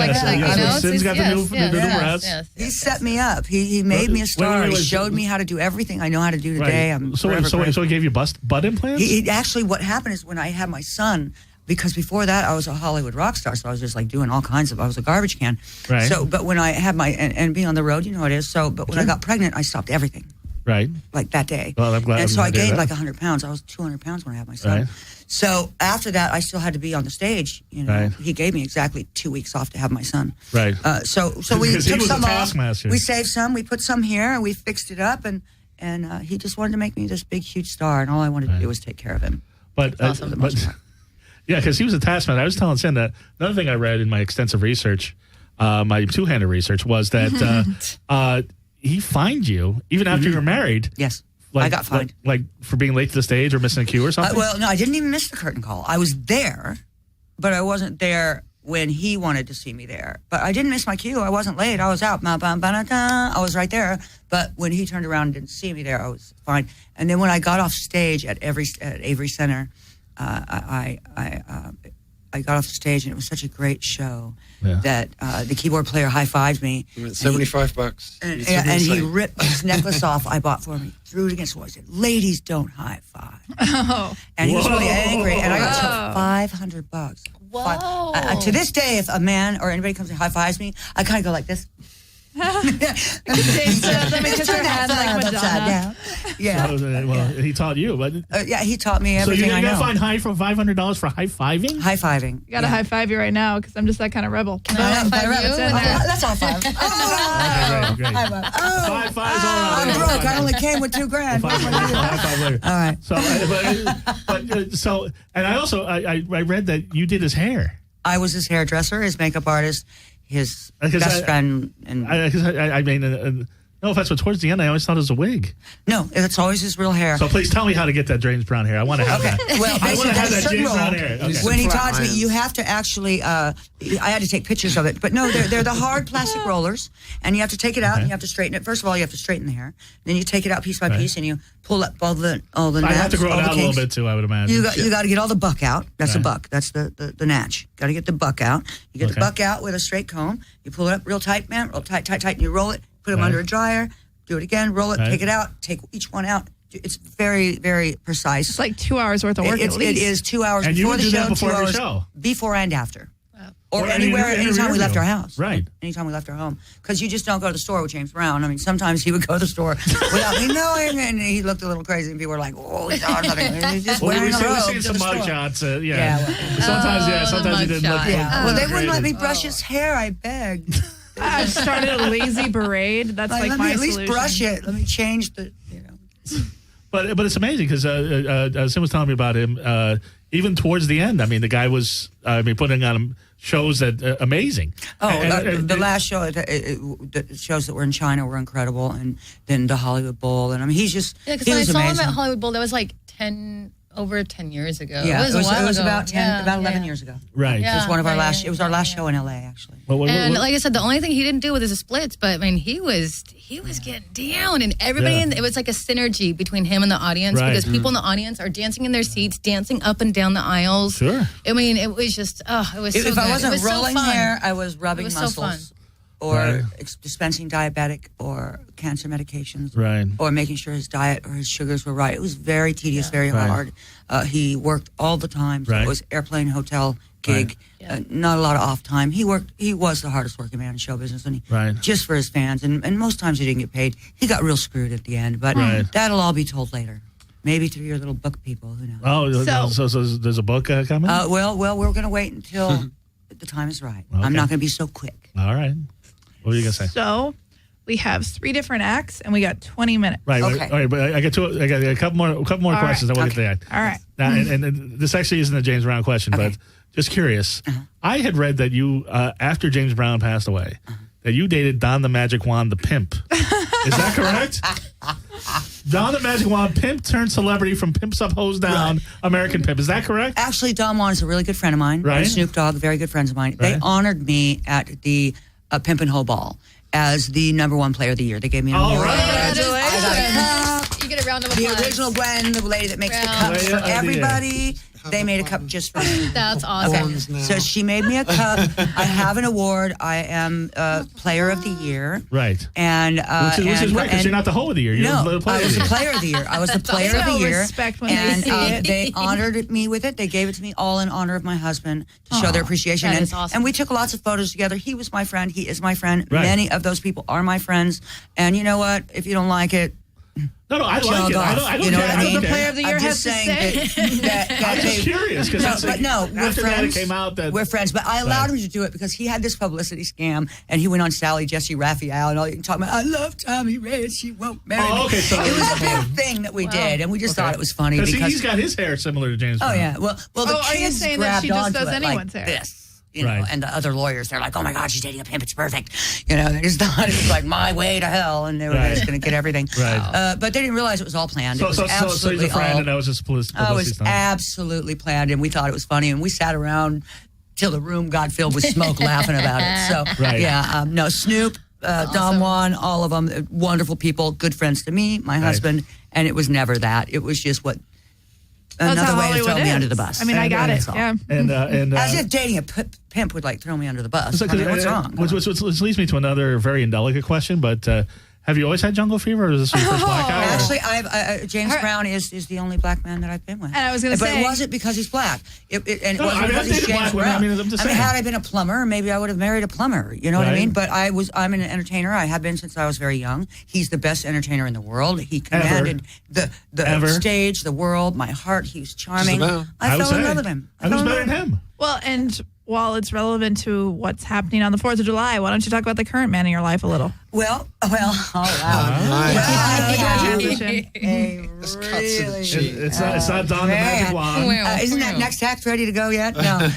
he set me up. He made me a star. He showed me how to do everything I know how to do today. I'm so he gave you butt implants? He actually, what happened is when I had my son. Because before that, I was a Hollywood rock star, so I was just like doing all kinds of. I was a garbage can. Right. So, but when I had and being on the road, you know how it is. So, but when I got pregnant, I stopped everything. Right. Like that day. Well, I'm glad. And so I gained like 100 pounds. I was 200 pounds when I had my son. Right. So after that, I still had to be on the stage. He gave me exactly 2 weeks off to have my son. Right. So we took some off. We saved some. We put some here, and we fixed it up, and he just wanted to make me this big, huge star, and all I wanted to do was take care of him. But yeah, because he was a taskmaster. I was telling Sam that another thing I read in my extensive research, my two-handed research, was that he fined you even after you were married. Yes, I got fined. Like for being late to the stage or missing a cue or something? Well, no, I didn't even miss the curtain call. I was there, but I wasn't there when he wanted to see me there. But I didn't miss my cue. I wasn't late. I was out. I was right there. But when he turned around and didn't see me there, I was fine. And then when I got off stage at Avery Center, I got off the stage, and it was such a great show that the keyboard player high-fived me. $75. And he ripped this necklace off I bought for him. He threw it against the wall. He said, "Ladies don't high-five." Oh. And he was really angry, and I got $500. Whoa. To this day, if a man or anybody comes and high-fives me, I kind of go like this. Let me kiss her hand like Madonna. Yeah. Well, he taught you, but he taught me everything I know. So you got fined for $500 for high-fiving? High-fiving. You got to high-five you right now because I'm just that kind of rebel. Can I high-five you? That's high-five. Okay, great. High-fives all around. I'm broke. I only came with $2,000. High-five later. All right. And I also I read that you did his hair. I was his hairdresser, his makeup artist, his best friend. I mean, no offense, but towards the end, I always thought it was a wig. No, it's always his real hair. So please tell me how to get that James Brown hair. I want to have that. Well, I want to have that James Brown hair. Okay. When he taught me, you have to actually, I had to take pictures of it. But no, they're the hard plastic rollers, and you have to take it out, and you have to straighten it. First of all, you have to straighten the hair. Then you take it out piece by piece, and you pull up all the I have to grow it out a little bit, too, I would imagine. You got to get all the buck out. That's a buck. That's the natch. Got to get the buck out. You get the buck out with a straight comb. You pull it up real tight, man, real tight, and you roll it, put them under a dryer. Do it again, roll it, take it out, take each one out. It's very, very precise. It's like 2 hours worth of work at least. It is 2 hours and before the show, before 2 hours show. Before and after. Or anytime we left our house. Right. Anytime we left our home. Because you just don't go to the store with James Brown. I mean, sometimes he would go to the store without me knowing, and he looked a little crazy, and people were like, "Oh, he's on something." He's just wearing a robe. We've seen some mug shots. Sometimes he didn't look. Well, they wouldn't let me brush his hair. I begged. I've started a lazy parade. That's like let my me at solution. least brush it. Let me change the, But it's amazing because Sim was telling me about him. Even towards the end, I mean, the guy was putting on shows that amazing. The last show, the shows that were in China were incredible, and then the Hollywood Bowl, and I mean, he's just because when I saw him at Hollywood Bowl, that was like over 10 years ago. Yeah, it was about 11 years ago. Right. It was one of our last. It was our last show in LA, actually. And like I said, the only thing he didn't do with his splits, but I mean, he was getting down, and everybody. It was like a synergy between him and the audience because people in the audience are dancing in their seats, dancing up and down the aisles. Sure. I mean, it was just it was. If I wasn't rolling hair, I was rubbing muscles. So fun. or dispensing diabetic or cancer medications, right, or making sure his diet or his sugars were right. It was very tedious, very hard. He worked all the time. So it was airplane, hotel, gig, not a lot of off time. He was the hardest working man in show business, and just for his fans. And most times he didn't get paid. He got real screwed at the end, but that'll all be told later. Maybe through your little book people, who knows? Oh, so there's a book coming? Well, we're going to wait until the time is right. Okay. I'm not going to be so quick. All right. What were you going to say? So we have 3 different acts, and we got 20 minutes. Right. Okay. All right, but I got a couple more questions. I want to get to the act. All right. Now, and this actually isn't a James Brown question, but just curious. I had read that you, after James Brown passed away, that you dated Don the Magic Wand, the pimp. Is that correct? Don the Magic Wand, pimp turned celebrity from Pimps Up, Hose Down, American Pimp. Is that correct? Actually, Don Juan is a really good friend of mine. Right. Snoop Dogg, very good friends of mine. They honored me at the Pimp and Hoe Ball as the #1 player of the year. They gave me an award. Congratulations. I got a cup. You get a round of applause. The original Gwen, the lady that makes the cups for everybody. They made a cup just for me. That's awesome. Okay. So she made me a cup. I have an award. I am Player of the Year. Right. And which is right, because you're not the Hoe of the Year. You're the Player I was the Player of the Year. I was the Player of the Year. Respect when and they see it. they honored me with it. They gave it to me all in honor of my husband to show their appreciation. That is awesome. And we took lots of photos together. He was my friend. He is my friend. Right. Many of those people are my friends. And you know what? If you don't like it, no, I like it. I don't you know care. what I mean? The Player of the Year I'm has just to saying say. that I'm just curious because we're after friends. that it came out that We're friends, but I allowed him to do it because he had this publicity scam, and he went on Sally Jesse Raphael and all you can talk about. I love TomiRae, and she won't marry me. Okay, so it was a big thing that we did, and we just thought it was funny because he's got his hair similar to James Brown. Oh yeah, well the are you kids saying that grabbed she just onto does it anyone's like hair? this. You know, and the other lawyers, they're like, oh my God, she's dating a pimp, it's perfect. You know, they just thought it was like my way to hell, and they were just going to get everything. Right. But they didn't realize it was all planned. So it was he's absolutely a friend, and that was just publicity Oh, it was stunt. absolutely planned, and we thought it was funny, and we sat around till the room got filled with smoke laughing about it. So, no, Snoop, Don Juan, all of them, wonderful people, good friends to me, my husband, and it was never that. It was just another way to throw me under the bus. I mean, I got it. Yeah. And as if dating a pimp would like throw me under the bus. I mean, what's wrong? Which leads me to another very indelicate question, but have you always had jungle fever, or is this your first black eye? Actually, James Brown is the only black man that I've been with. And I was going to say, but it wasn't because he's black. It wasn't I've because he's dated James black Brown. women. I'm just saying. had I been a plumber, maybe I would have married a plumber. You know what I mean? But I'm an entertainer. I have been since I was very young. He's the best entertainer in the world. He commanded the stage, the world, my heart. He was charming. I fell in love with him. I was better than him. Well, and while it's relevant to what's happening on the 4th of July, why don't you talk about the current man in your life a little? Well, oh wow. Transition. It's not Don the Magic Wand. Isn't that next act ready to go yet? No.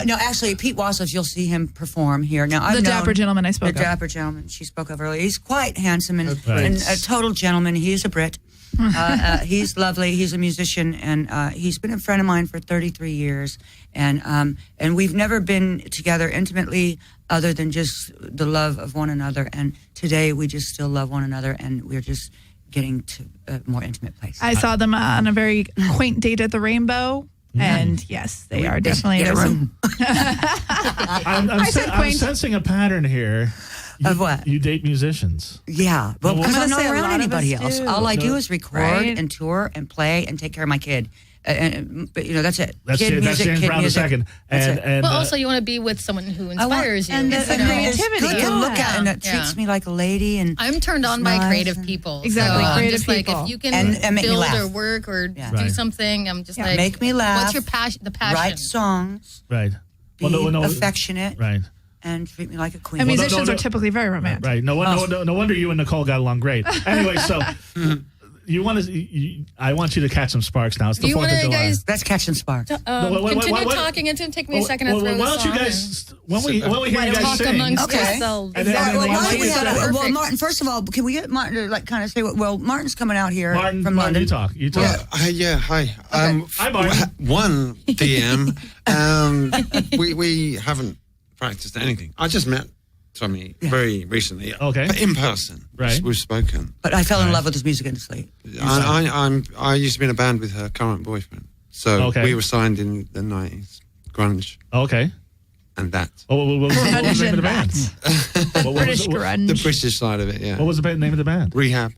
No, actually, Pete Wassoff, you'll see him perform here. Now, the dapper gentleman I spoke of. The dapper gentleman she spoke of earlier. He's quite handsome and a total gentleman. He is a Brit. He's lovely. He's a musician, and he's been a friend of mine for 33 years. And we've never been together intimately other than just the love of one another. And today we just still love one another, and we're just getting to a more intimate place. I saw them on a very quaint date at the Rainbow. And yes, they are definitely in a room. I'm sensing a pattern here. Of what? You date musicians. Yeah. Well, because I'm not say a around lot of anybody us else. do. All I do is record Right. and tour and play and take care of my kid. But, that's it. That's Kid music, James kid Brown music. II. That's it. But also, you want to be with someone who inspires you. And It's the the creativity, good to look at, and it Yeah. treats me like a lady. And I'm turned on by nice creative and- people. Exactly, So I'm creative just like, people. if you can And make me build laugh. or work or Yeah. do Right. something, I'm just like, make me laugh. What's your passion? The passion. write songs, Right. be affectionate, Right. and treat me like a queen. And musicians no. are typically very romantic. Right. No wonder you and Nicole got along great. Anyway, so I want you to catch some sparks now. It's the Do you 4th of want to, July. guys, That's catching sparks. continue talking? It's going to take me a second to throw why this don't you on. guys, when we hear you guys Talk sing, amongst Okay. yourselves. And then- Well, why don't we Perfect. have Martin, first of all, can we get Martin to kind of say what? Martin's coming out here from London. you talk. Yeah, hi. Hi, Martin. 1 p.m. We haven't practiced anything. I just met Tomi very recently. Okay. But in person. Right. We've spoken. But I fell in love with his music industry. I used to be in a band with her current boyfriend. So we were signed in the 90s. Grunge. Okay. and that. Oh, what was the name of the band? British grunge. The British side of it, yeah. What was the name of the band? Rehab.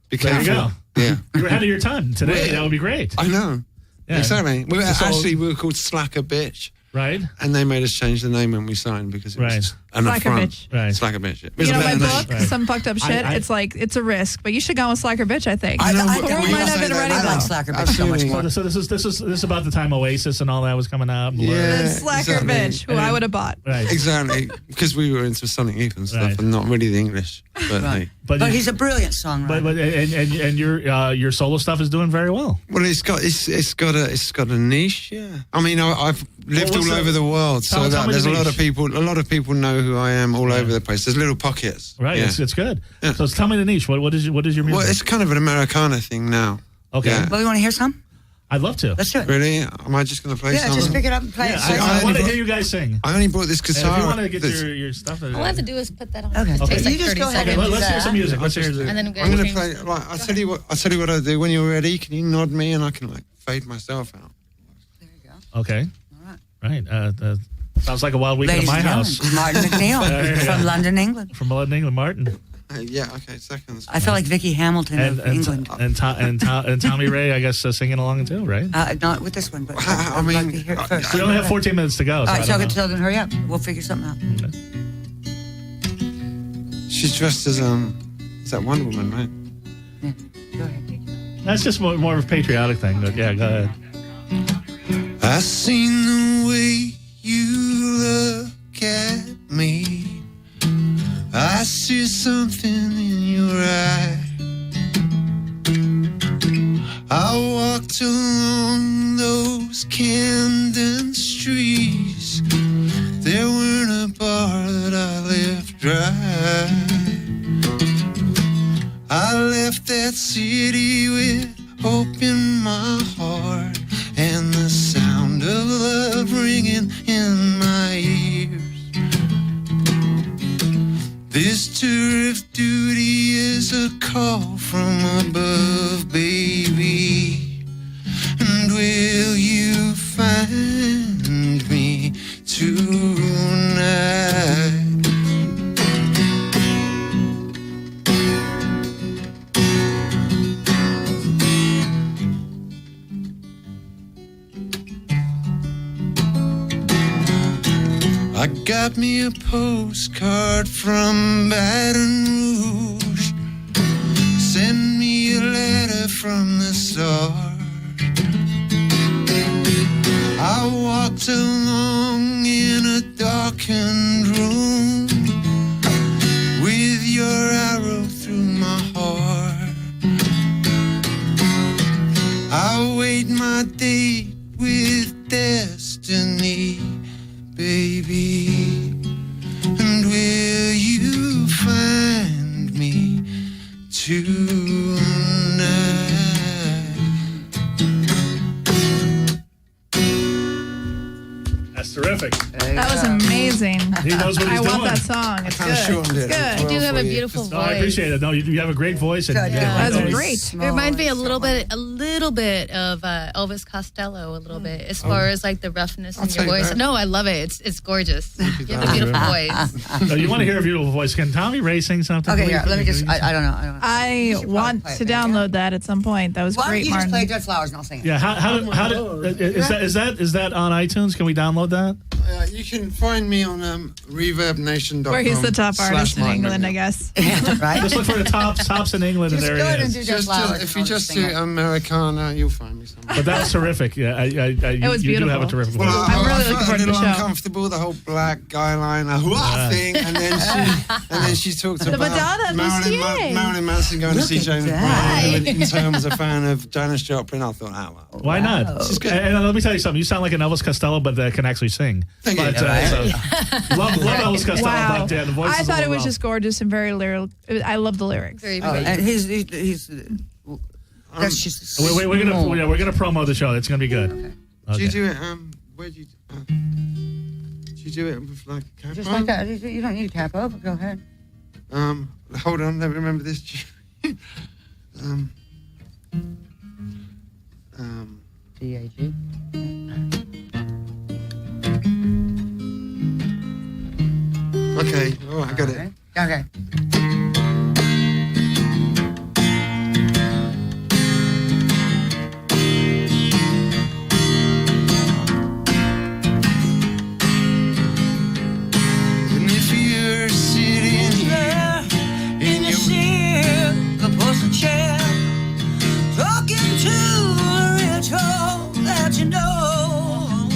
Be There you careful. go. Yeah. You were ahead of your time today. That would be great. I know. Yeah. Exactly. We were called Slacker Bitch. Right. And they made us change the name when we signed because it was just an Slacker affront. Bitch. Right. Slacker Bitch. It You was know, a my better book, name. Some fucked up shit. It's like, it's a risk, but you should go with Slacker Bitch, I think. I know. The world might have been ready I though. like Slacker Bitch so much more. So this is about the time Oasis and all that was coming out. Blur. Yeah. And Slacker exactly. Bitch, who I would have bought. Right. Exactly. Because we were into Sonic Youth and stuff Right. and not really the English. But hey. But he's a brilliant songwriter. But and your solo stuff is doing very well. Well, it's got a niche, yeah. I mean, I've lived all over the world, so tell me there's the a lot niche. of people know who I am all over the place. There's little pockets, Right. Yeah. It's good. Yeah. So tell me the niche. What is your music? Well, it's kind of an Americana thing now. Okay. Yeah. Well, you want to hear some? I'd love to. Let's do it. Really? Am I just going to play Yeah, something? just pick it up and play it. I want to hear you guys sing. I only brought this And if guitar. you want to get your stuff. All I have to do is put that on. Okay. It takes Okay. You just 30 go ahead seconds. and do Let's hear that. some music. Let's hear. And then I'm going to play. Right, I'll tell you what I'll do. When you're ready, can you nod me and I can fade myself out. There you go. Okay. All right. Right. Sounds like a wild weekend Ladies at my and house. gentlemen, Martin McNeil from London, England. From London, England, Martin. Yeah. Okay. Seconds. I feel like Vicky Hamilton And of England. TomiRae, I guess, singing along too, right? Not with this one, but I I'd mean, like to hear it first. We only have 14 minutes to go. All right, I don't so know. then hurry up. We'll figure something out. She's dressed as is that Wonder Woman, right? Yeah. Go ahead. That's just more of a patriotic thing, but yeah, go ahead. I seen the way you look at me. I see something in your eye. I walked along those Camden streets. There weren't a bar that I left dry. I left that city with hope in my heart and the sound of love ringing in my ears. This tour of duty is a call from above, baby. And will you find me tonight? I got me a postcard from Baton Rouge. Send me a letter from the start. I walked along in a darkened room with your arrow through my heart. I wait my date with destiny, baby. And will you find me tonight? That's terrific. That was amazing. He knows what he's I doing. love that song. It's kinda good. shortened It's it. good. You do have a beautiful No, I voice. appreciate it. No, you have a great voice. And, That was and- great. It reminds me a little bit of Elvis Costello, a little bit, as far as like the roughness in your take voice. that. No, I love it. It's gorgeous. You have a beautiful voice. No, you want to hear a beautiful voice. Can TomiRae sing something? Okay, for you? here, let me just, I don't know. I should probably want play it, to baby. download that at some point. That was Why don't great, you just Martin. play Dead Flowers and I'll sing it? Yeah, is that on iTunes? Can we download that? You can find me on reverbnation.com. Where he's the top artist in /Martin England, I McNeil. guess. Right? Just look for the tops in England, Just and go there ahead he and is. do Dead Flowers. If and you I'll just sing do it. Americana, you'll find me somewhere. But that's terrific. Yeah, It was you do have a beautiful. terrific voice. Well, I'm really I looking felt forward a to the little show. uncomfortable, the whole black guy line, thing, and then she talked about Madonna, Lucier. Marilyn Manson going to see James that. Brown. And so I was a fan of Janis Joplin. I thought, well. Why not? And let me tell you something. You sound like an Elvis Costello, but that can actually sing. Thank you. But, love Elvis Costello. Wow. But, the voice I is a thought it little was rough. just gorgeous and very lyrical. I love the lyrics. Very Oh, pretty. and he's that's just We're gonna promo the show. It's gonna be good. Do you do it? Where do you? Do you do it with like a cap just on? like that. You don't need a capo, but go ahead. Hold on. Let me remember this. D-A-G. Okay. Oh, I got it. Okay. And if you're sitting here in your seat, the pussy chair, talking to a rich hole that you know,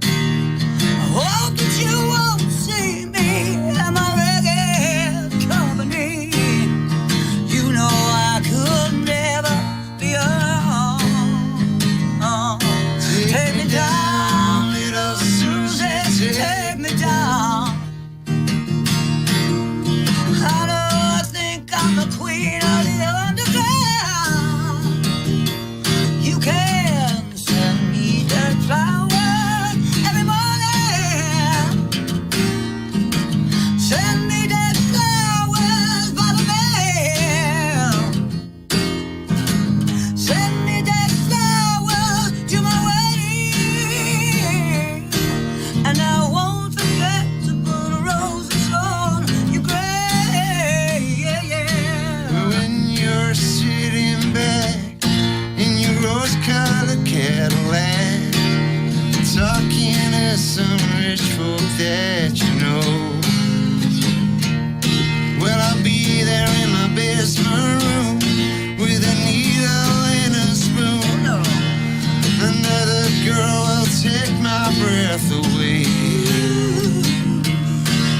I hope that you won't see me and my reggae company. You know I could never be alone. Take me down, little Susie, take me down. I know I think I'm the queen of the underground. You can send me that flower every morning. Send me that flowers by the mail. Send me that flowers to my wedding. And I won't forget to put roses on your grave. Yeah, yeah. When you're sitting back in your rose-colored Cadillac, talking to some rich folk that you know, well, I'll be there in my basement room with a needle and a spoon. Another girl will take my breath away.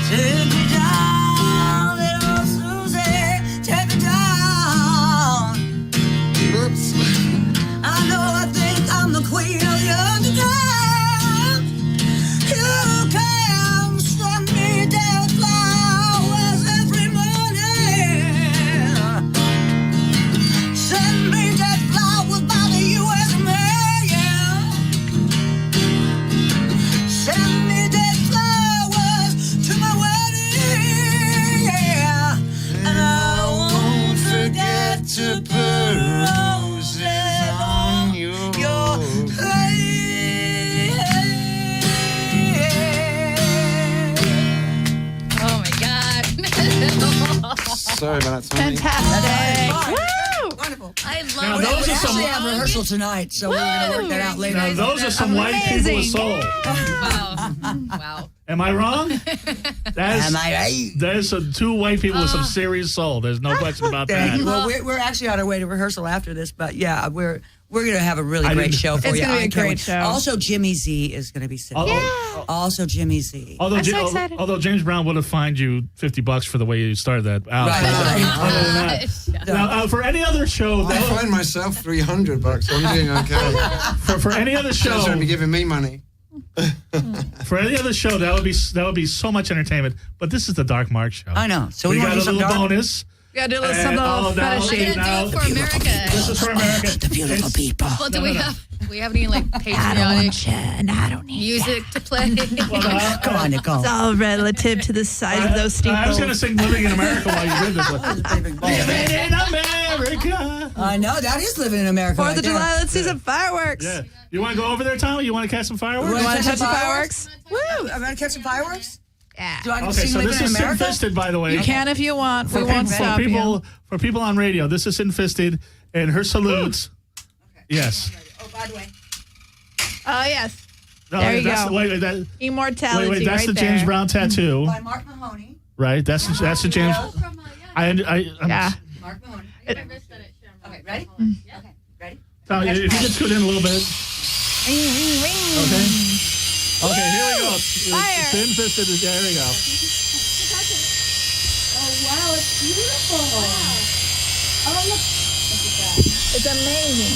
Take me down, little Susie, take me down. Oops. I know I think I'm the queen of the underground. You can send me their flowers every morning. Send me their flowers by the U.S. mail. Send me their flowers to my wedding. Yeah. And I won't forget to put roses on your Oh my God. Sorry about that, Tomi. Fantastic. Woo! Wonderful. I Now, love those We are some- actually have rehearsal tonight, so we're going to work that out later. Now, those are some white people with soul. Wow. Wow. Am I wrong? Am I right? There's two white people with some serious soul. There's no question about that. Well, we're actually on our way to rehearsal after this, but yeah, we're going to have a really great show for It's you. gonna be a I can't great wait. show. Also, Jimmy Z is going to be sitting. Also, Jimmy Z. Although, I'm so excited. although James Brown would have fined you $50 for the way you started that out. Right. Other than that. Now, for any other show, I find myself $300. So I'm doing okay. for any other show, Should be giving me money. for any other show, that would be so much entertainment. But this is the Dark Mark show. I know. So we we want got to a do little some dark. bonus. We gotta do a little And something all little down- fetishy. now- Do it for America. This is for America. The beautiful people. Well, do we have any like I don't patriotic want you, and I don't need music to play? Come on, Nicole. It's all relative to the size of those steeples. I was going to sing "Living in America" while you did this one. Living Living in America. I know that is living in America. 4th right of there. July, let's see some fireworks. Yeah. You want to go over there, Tommy? You want to catch some fireworks? Right. You want to Catch touch some the fireworks? Woo! I'm going to catch some fireworks. Yeah. Do I get to Okay, sing so Living this in is America? Sin-Fisted, by the way. You can if you want. We won't stop you. For people on radio, this is Sin-Fisted, and her salutes. Yes. Oh, by the way. Oh, yes. No, There you that's go. Wait, Immortality that's right the there. James Brown tattoo, By Mark Mahoney. right? That's the James. I'm Yeah. Mark Mahoney. I missed that at Shamrock. Okay, ready? Yeah. Okay, ready? Tommy, if you could scoot in a little bit. Okay. Okay, here we go. Fire. Sin-Fisted. There we go. Wow, it's beautiful. Oh, look. It's amazing.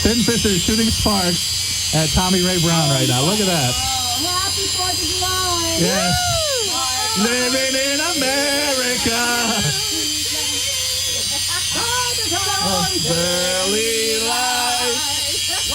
Sin-Fisted is shooting sparks at TomiRae Brown right now. Look at that. Happy 4th of July. Yes. Living in America. Early life.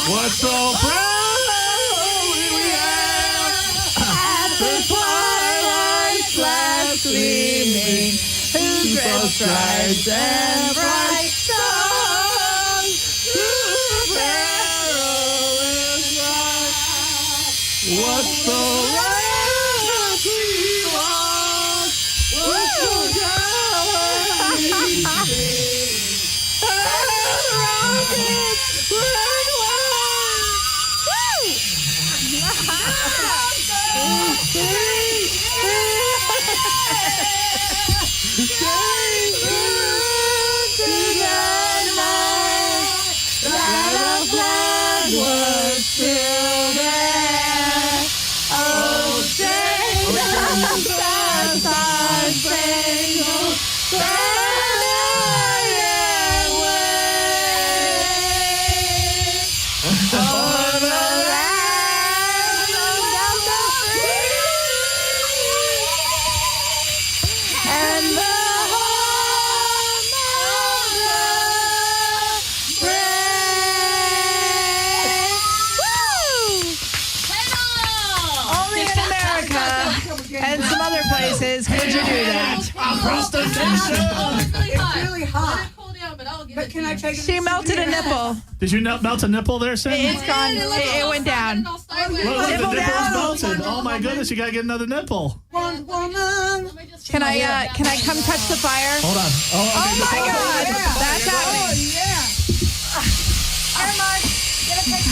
What's so proudly we have at the twilight's last gleaming, whose red stripes and bright stars through perilous life. What's so right we And some other places. Could you do that? Across the nation. It's really hot. But can I take it? She melted a nipple. Did you melt a nipple there, Sam? It's gone. It went down. Look, the nipple is melted. Oh my goodness, you gotta get another nipple. Woman. Can I come touch the fire? Hold on. Oh my God! That's happening. Yeah. Here, Mark. Get a picture.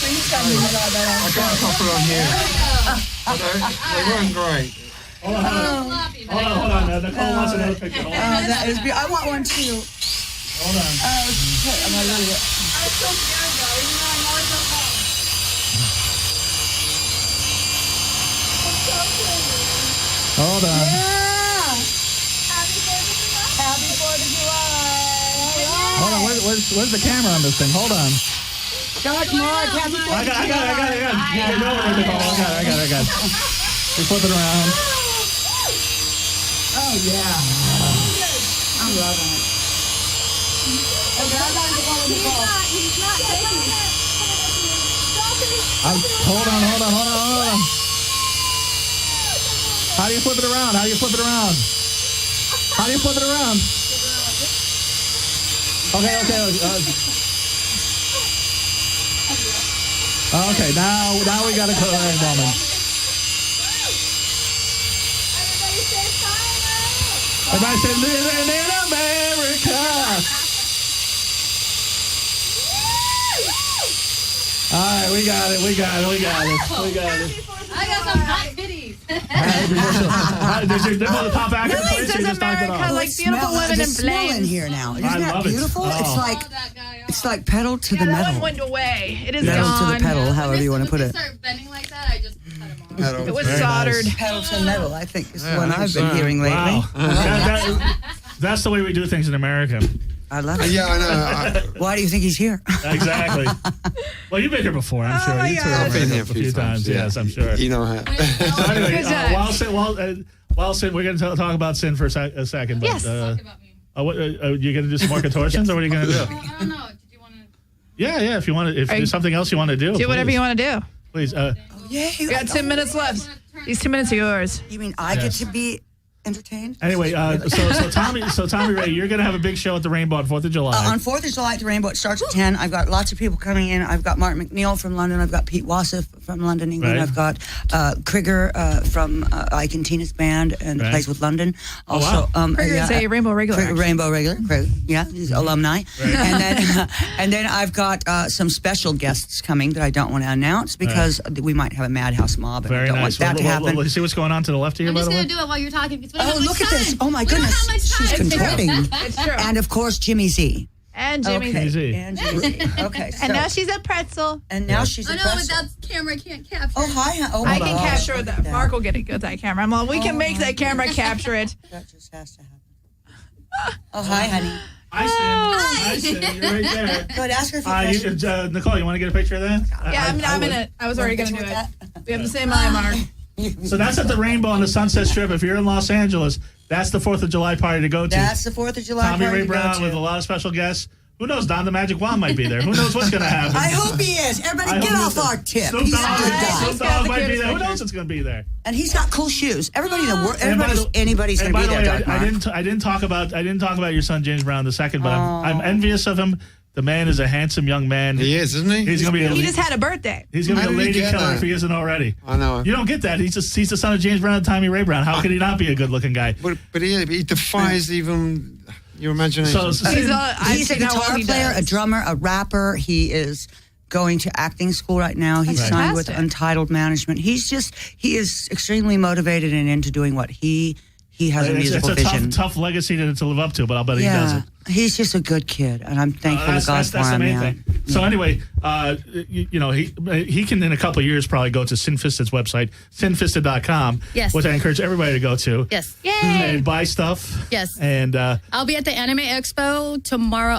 I got a couple on here. They weren't great. Hold on. Nicole wants another picture. Hold on. That is I want one too. Hold on. I'm a little bit. Hold on. Happy 4th of July. Hold on. Where's the camera on this thing? Hold on. George Mark, happy 4th I got it. Yeah, go over there, Nicole. I got it. We flip it around. Oh, yeah. I'm loving it. Okay, I got the one with Nicole. He's not taking it. Hold on. How do you flip it around? Okay. Okay, now we got a Korean woman. Everybody say, living in America. All right, we got it. I got some hot titties. Does your nipple pop back in Really, place? does You just knocked it America off. like beautiful women in There's smell in flames? here now. Isn't I that love it. beautiful? Oh. It's like pedal to the Yeah, that one metal. went away. It is Pedal to gone. the pedal, however you want to put it. Start bending like that, I just cut them off. It was Very soldered. nice. Pedal to the metal, I think, is the Yeah, one I think I've been so. hearing lately. Wow. That's the way we do things in America. I love it. Yeah, I know. Why do you think he's here? Exactly. Well, you've been here before, I'm sure. my You two God. have I've been here a few times. Yeah. Yes, I'm sure. You know how. So anyway, Good times. while Sin, we're going to talk about Sin for a second. But, Yes. Talk about me. you going to do some more contortions, or what are you going to do? I don't know. Did you want to? Yeah. If you want to, if there's something else you want to do, Do whatever you want to do. Please. Yeah, We got 10 minutes left. These 2 minutes are yours. You mean I get to be entertained? Anyway, so TomiRae, you're going to have a big show at the Rainbow on 4th of July. On 4th of July at the Rainbow, it starts at 10. I've got lots of people coming in. I've got Martin McNeil from London. I've got Pete Wasif from London, England. Right. I've got Krieger from Ike and Tina's band and Right. plays with London. Oh, Also, wow. Krieger's a Rainbow regular. Krieger, Rainbow regular. Yeah, he's alumni. And then I've got some special guests coming that I don't want to announce because we might have a madhouse mob, and I Very don't nice. want that to happen. Well, see what's going on to the left of you, I'm by just the way? going to do it while you're talking. Because we don't Oh, have look much at this. time. Oh, my We don't goodness. have much She's time. contorting. It's true. And, of course, Jimmy Z. And Jimmy. Okay. Z. And Jimmy Z. Okay. And now she's a pretzel. And now she's I a know, but pretzel. that camera can't capture. Oh, hi. Oh, I my can God. capture Look that. at that. Mark will get it with that camera. I'm like, we can make that camera capture it. That just has to happen. Oh, hi, honey. Hi, Sin. You're right there. Go ahead, ask her a few questions. Nicole, you want to get a picture of that? Yeah, I'm in it. I was already going to do it. We have the same eye, Mark. So that's at the Rainbow on the Sunset Strip. If you're in Los Angeles, that's the 4th of July party to go to. That's the 4th of July party TomiRae to go Brown to. with a lot of special guests. Who knows? Don the Magic Wand might be there. Who knows what's going to happen? I hope he is. Everybody I get hope off so. our tip. Snoop He's a Dogg, good guy. Snoop got Dogg the might be cutest there. Who knows pictures. what's going to be there? And he's got cool shoes. Anybody's And going by to be there. the way, Doc Mark. I didn't talk about your son James Brown II, but I'm envious of him The man is a handsome young man. He is, isn't he? He's going to be. He just had a birthday. He's going to be a How did he lady get killer that? if he isn't already. I know. You don't get that. He's the son of James Brown and TomiRae Brown. How could he not be a good-looking guy? But he defies even your imagination. He's a guitar player, a drummer, a rapper. He is going to acting school right now. He's signed with Untitled Management. He is extremely motivated and into doing what he has a musical vision. It's a tough legacy to live up to, but I'll bet he does it. He's just a good kid, and I'm thankful to God for him. That's the main thing. So anyway, he can in a couple of years probably go to Sinfisted's website, sinfisted.com, Yes. which I encourage everybody to go to. Yes. Yay! And buy stuff. Yes. And I'll be at the Anime Expo tomorrow.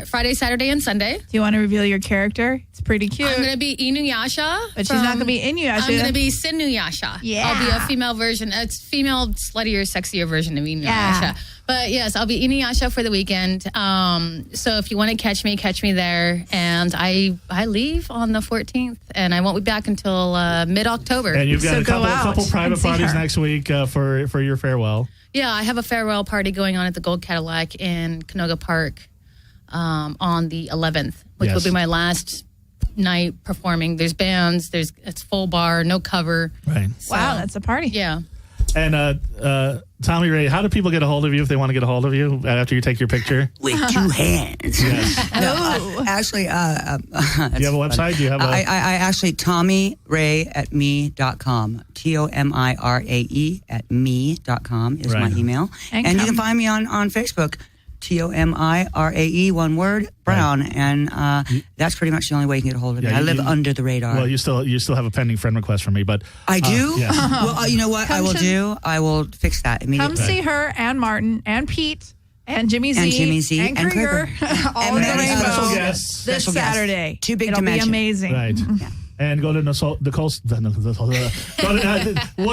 Friday, Saturday, and Sunday. Do you want to reveal your character? It's pretty cute. I'm going to be Inuyasha. But she's not going to be Inuyasha. I'm going to be Sinuyasha. Yeah. I'll be a female version. It's female, sluttier, sexier version of Inuyasha. Yeah. But yes, I'll be Inuyasha for the weekend. So if you want to catch me there. And I leave on the 14th, and I won't be back until mid-October. And you've got a couple private parties her. next week for your farewell. Yeah, I have a farewell party going on at the Gold Cadillac in Canoga Park on the 11th, which will be my last night performing. There's bands, it's full bar, no cover. Right. So, wow, that's a party. Yeah. And TomiRae, how do people get a hold of you if they want to get a hold of you after you take your picture? With two hands. Yes. Actually, do you have a website? Do you have a? I actually TomiRae at me.com. ToMIRAE at me.com is my email. And you can find me on Facebook. TomiRae, one word, Brown, and that's pretty much the only way you can get a hold of me. I live under the radar. Well, you still have a pending friend request from me, but I do. Yes. Well, you know what I will do? I will fix that immediately. Come see her and Martin and Pete and Jimmy Z and Krieger all in the many rainbow special guests. this Special guests. Saturday. Too big It'll to be mention. amazing. Right. Yeah. And go to Nicole's. What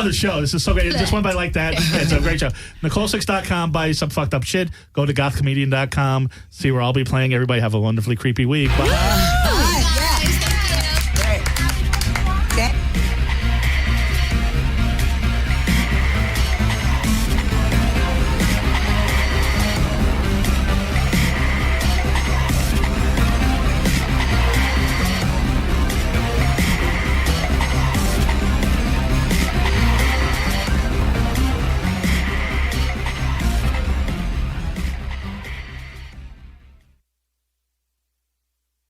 a show. This is so great. Just one by like that. It's a great show. Nicole6.com. Buy some fucked up shit. Go to gothcomedian.com. See where I'll be playing. Everybody have a wonderfully creepy week. Bye.